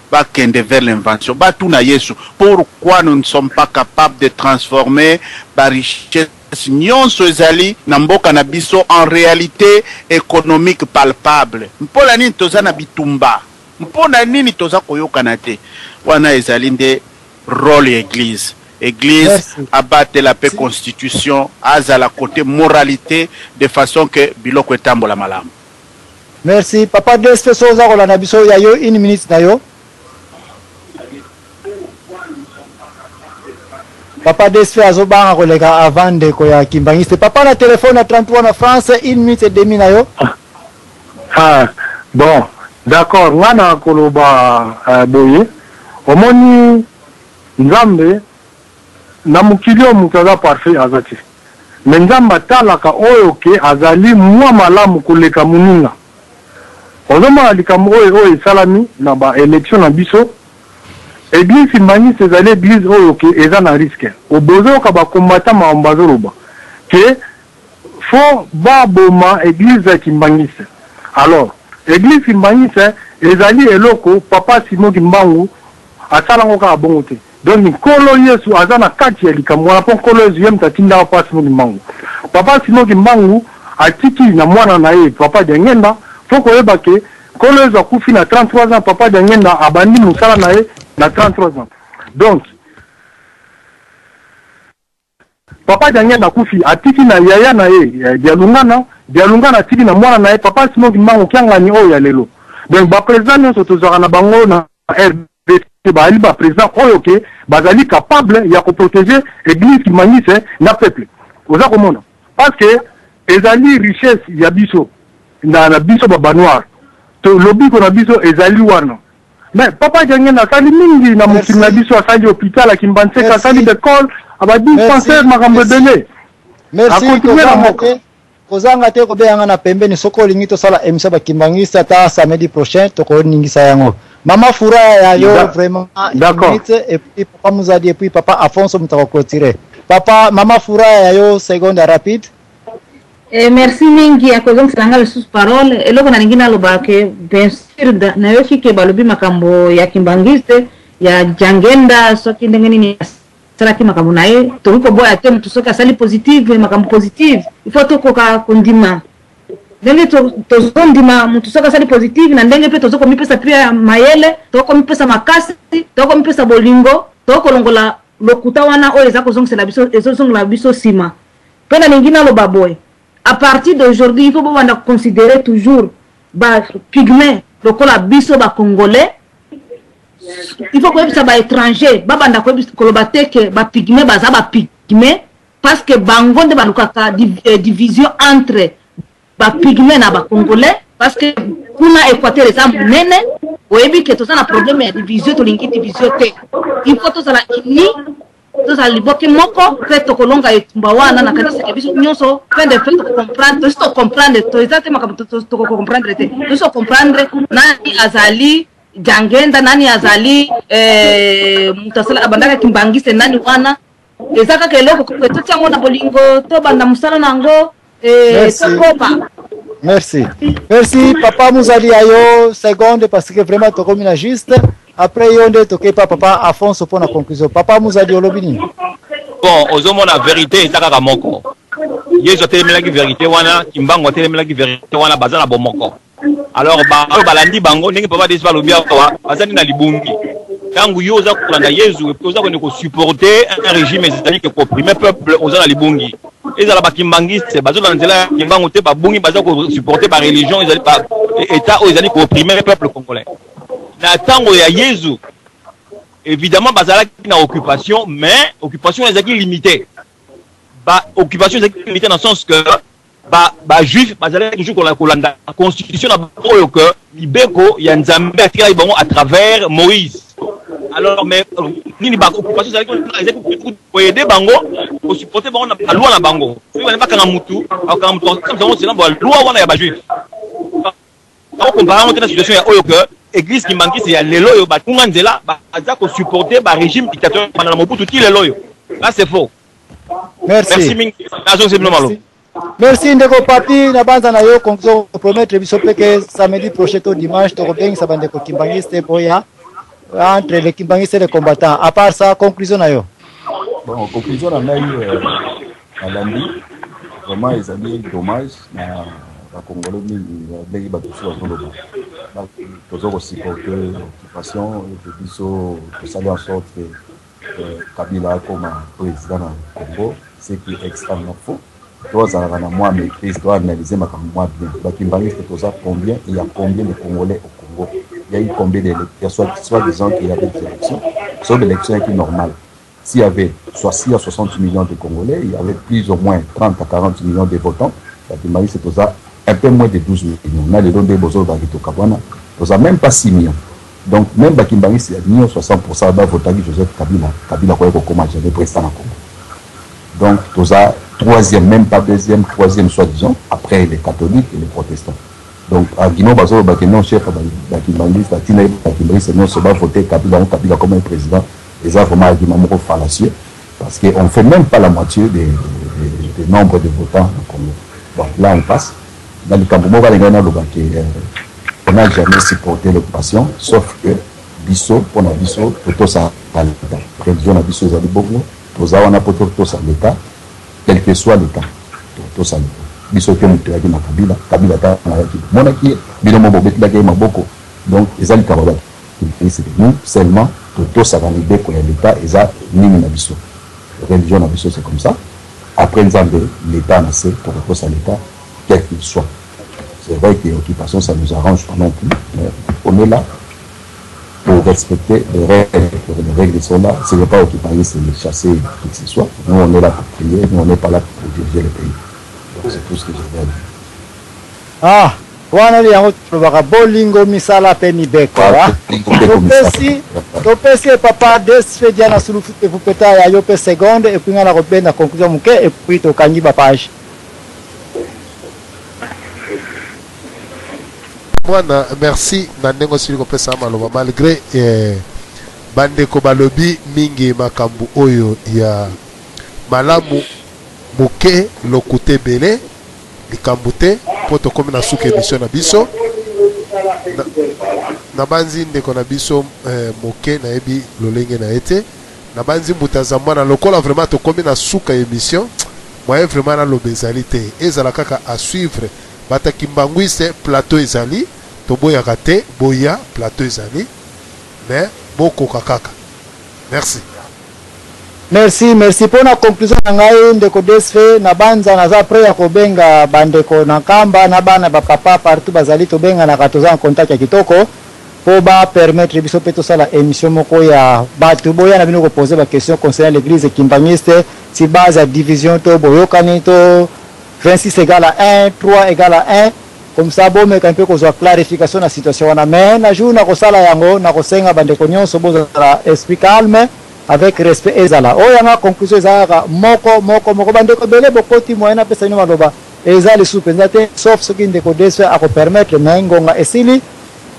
pas vers l'invention. Batuna Yesu. Pourquoi nous ne sommes pas capables de transformer la richesse nyonso ezali na mboka na biso en réalité économique palpable? Mpona nini toza na bitumba? Mpona nini toza koyokana te? Wana ezali nde rôle église. Église abatte la paix constitution, aza la côté moralité de façon que biloko etambola malamu. Merci. Papa DSP Soza kolanda biso ya yo 1 minute na yo. Papa DSP azobanga koleka avant de ko ya kimbangiste. Papa na téléphone à 33 na France 1 minute et demi na yo. Bon, d'accord. Wana koloba boye. Omoni nzambe na mukilio mutaza parfait azati. Nzamba talaka oyo ke azali mwa malamu koleka muninga. Ozoma likambo oyo salami na ba élection na biso église mani ces allées église oyo ke eza na risque obozo ka ba combattant ma mbazoroba ke fo ba boma église ya Kimbangise. Alors église Kimbangise ezali eloko papa Simon Kimbangu asala ngoka bongote donc kolo Yesu azana kati ya likambo na pon kolo Yesu yem tatinda papa Simon Kimbangu. Papa Simon Kimbangu atiki na mwana na ye papa Dengenda. Faut que bake kolo za kufi na 33 ans papa Dengenda abandi musala na ye na 33 ans. Donc papa Dengenda kufi atiki na yaya na ye dialungana tiki na mwana na ye papa Simon Kimbangu Kiangani oyo ya lelo. Donc ba président nyonso tozaka na bango na RDC ba ali ba président oyo ke bazali capable ya ko protéger église Kimbangise na peuple. Oza komona parce que ezali richesse ya biso na biso baba noir to lobby ko na biso ezali wana mais papa jangen asali mingi na mokili na biso asali hôpital à Kimbanseka asali école abadi dispensaire makambo dele merci kozanga te kobeanga na pembeni soko lingi tosala emisa bakimbangisa ta samedi prochain tokoningisa yango mama furaha ya yo vraiment d'accord et puis papa Muzadi et puis papa Afonso mutako clôturer papa mama furaha ya yo seconde rapide merci mingi akozongisa le sous parole eloko na ningina lobake bien sûr na yo fike balobi makambo ya kimbangiste ya jangenda soki ndenge nini salaki makambo naye toliko boya te mutu soki asali positive makambo positive il faut tokoka kondima ndenge tozondima mutu soki asali positive na ndenge pe tozokomipesa pia mayele tokomipesa makasi tokomipesa bolingo tokolongola lokuta wana oyo eza kozongisela biso ezozongola biso sima mpe na ningi naloba boye à partir d'aujourd'hui il faut bobanda considérer toujours ba pygmée lokola biso ba congolais il faut que ba étranger babanda koloba te ke ba pygmée baza ba pygmée parce que bango nde balukaka division entre ba pygmée na ba congolais parce que kuna Équateur eza munene oyebi ke toza na problème ya division tolingi division te il faut tozala uni tozala liboke moko pe tokolonga etumba wana na kanisa ke biso nyonso fin de fait comprendre to eza te makambo comprendre te tozo comprendre nani azali jangenda nani azali mutasala abandaka kimbangise nani wana ezaka ke eloko totiango na bolingo to banda musala nango tokopa. Merci. Merci, Papa Muzadi Ayo, seconde, parce que vraiment, tu comme juste. Après, on toke Papa Afonso pour la conclusion. Papa Muzadi Olobini. Bon, aux hommes, la vérité est à Moko. Yezo telemela ki vérité wana, Kimbango telemela ki vérité wana, bazana bomoko. Alors, balandi bango, n'est pas des valobia, bazani na libungi. Quand vous yosa kulanda Yezu, vous avez supporter un régime islamique qui opprime peuple aux ala libungi. Et ça la bakimbangiste, bazo dans la kimbango te ba bungi bazo supporter par religion, ils allaient pas état ils allaient opprimer le peuple congolais. Na tango ya Yezu, évidemment bazala qui na occupation, mais occupation les acquis limitée. Ba occupation les acquis limitée dans le sens que ba juif bazala toujours kolanda la constitution na boyo que libeko ya nzambe atira ibongo à travers Moïse. Alors mais nini ba occupation pour aider bango pour supporter bango na loi na bango si on pas kana mutu akana mutu comme c'est na loi wana ya ba juif on compare avec la situation ya oyo que église qui manque c'est ya lelo yo ba tunga nzela ba aza ko supporter ba régime dictateur pendant Mobutu ti lelo yo là c'est faux. Merci mingi nazo simplement malo. Merci ndeko papi na banza na yo conclusion promettre biso peke samedi prochain to dimanche to bien ça bande ko kimbangiste boya entre les kimbangistes et les combattants. À part ça, conclusion na yo. Bon, conclusion on a eu à lundi. Vraiment ils ont mis dommage na la Congolais ni ba tout sur le dos. Donc toujours supporter l'occupation de biso pour saluer en sorte que Kabila comme président du Congo, c'est qui est extrêmement faux. Toi, à la moi maîtrise, doit analyser ma comme moi bien. Donc kimbangistes combien il y a combien de Congolais au Congo? Il y a eu combien d'élections, soit disant qu'il y avait des élections, soit des élections qui sont normales. S'il y avait 60 à 60 millions de Congolais, il y avait plus ou moins 30 à 40 millions de votants. C'est un peu moins de 12 millions. On a les dons des bozos d'Agito Kabwana, on même pas 6 millions. Donc, même Bakimbangui, c'est 60% de voter Joseph Kabila. Kabila, comment j'avais président en Congo. Donc, on a troisième, même pas deuxième, troisième, soi-disant, après les catholiques et les protestants. Donc, à Guinée, Bazo, Bakino, chef, Bakimbangui, c'est non, va voter Kabila comme un président. Et ça, vraiment, argument fallacieux. Parce qu'on ne fait même pas la moitié des nombres de votants au Congo. Donc, là, on passe. Dans le Cameroun, on n'a jamais supporté l'occupation, sauf que Bisso, pour la Bisso, tout ça, à l'État. Religion, la Bisso, Zali Bobo, tout ça, on a pour tout ça, l'État, quel que soit l'État. Tout ça, l'État. Biso ke mutu yaki na Kabila ta na yaki mona ki bilomo bobeti la ke maboko donc ezali kababa c'est nous seulement tout ça va l'idée que l'état eza nini na biso religion na biso c'est comme ça après nzambe l'état na c'est pour tout ça l'état quel qu'il soit c'est vrai que l'occupation ça nous arrange pas non plus mais on est là pour respecter les règles sont là c'est pas occuper c'est les chasser qui que ce soit nous on est là pour prier nous on n'est pas là pour diriger le pays. C'est tout ce que je veux dire. Ah, wana li yango tulobaka bolingo misala pe mibeko wa topesi papa desfe diana sulufu pe vupeta ya yo pe seconde et puis ngana kopenda conclusion muke et puis tokangi ba page Mwana merci na ndengo sili kopesa maloba malgré bandeko balobi mingi makambu oyo ya malamu muke lokute bele likambu te po tokomi na suka émission na biso na banzi ndeko na biso moke na yebi lolenge na ete na banzi mbuta za mwana lokola vraiment tokomi na suka émission moyen vraiment na lobezali te ezala kaka à suivre bataki mbangwise plateau ezali toboyaka te boya plateau ezali mais bokoka kaka merci pour la conclusion na ngai ndeko desfe na banza na za pre ya kobenga bandeko na kamba na bana ba papa partout bazali to benga na katoza en contact ya kitoko po ba permettre biso peto sala émission moko ya batu boya na bino ko poser ba question concernant l'église kimbangiste si base à division to boyokani to 26 égale à 1 3 égale à 1 comme ça bon mais un peu ko zo clarification na situation wana mais na jour na ko sala yango na ko senga bandeko nyonso boza esprit calme avec respect ezala oyanga conclusion ezala moko bandeko bele bokoti moyena pesa ino maloba ezali soupenza te sauf ce qui ndeko desfe ako permettre na ngonga esili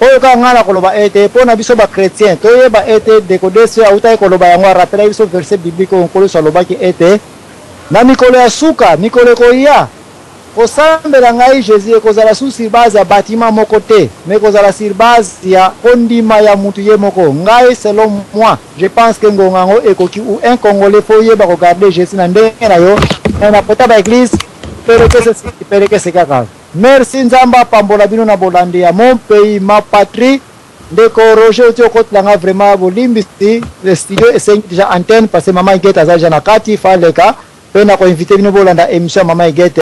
oyo ka ngana koloba ete pona biso ba chrétien toyeba ete ndeko desfe autai koloba yango rappela biso verset biblique onkolo saloba ki ete na mikolo ya suka mikolo koya kosambela ngai Jésus ekozala sur base ya bâtiment moko te mais kozala sur base ya kondima ya mutu ye moko ngai selon moi je pense que ngongango ekoki ou un congolais faut yeba regarder Jésus na ndenge na yo na pota ba église pereke se kaka merci nzamba pambola bino na bolandi ya mon pays ma patrie ndeko Roger tio kotlanga vraiment bolimbisi le studio est déjà antenne parce que maman Igeta za jana kati faleka pena ko inviter bino bolanda émission maman Igeta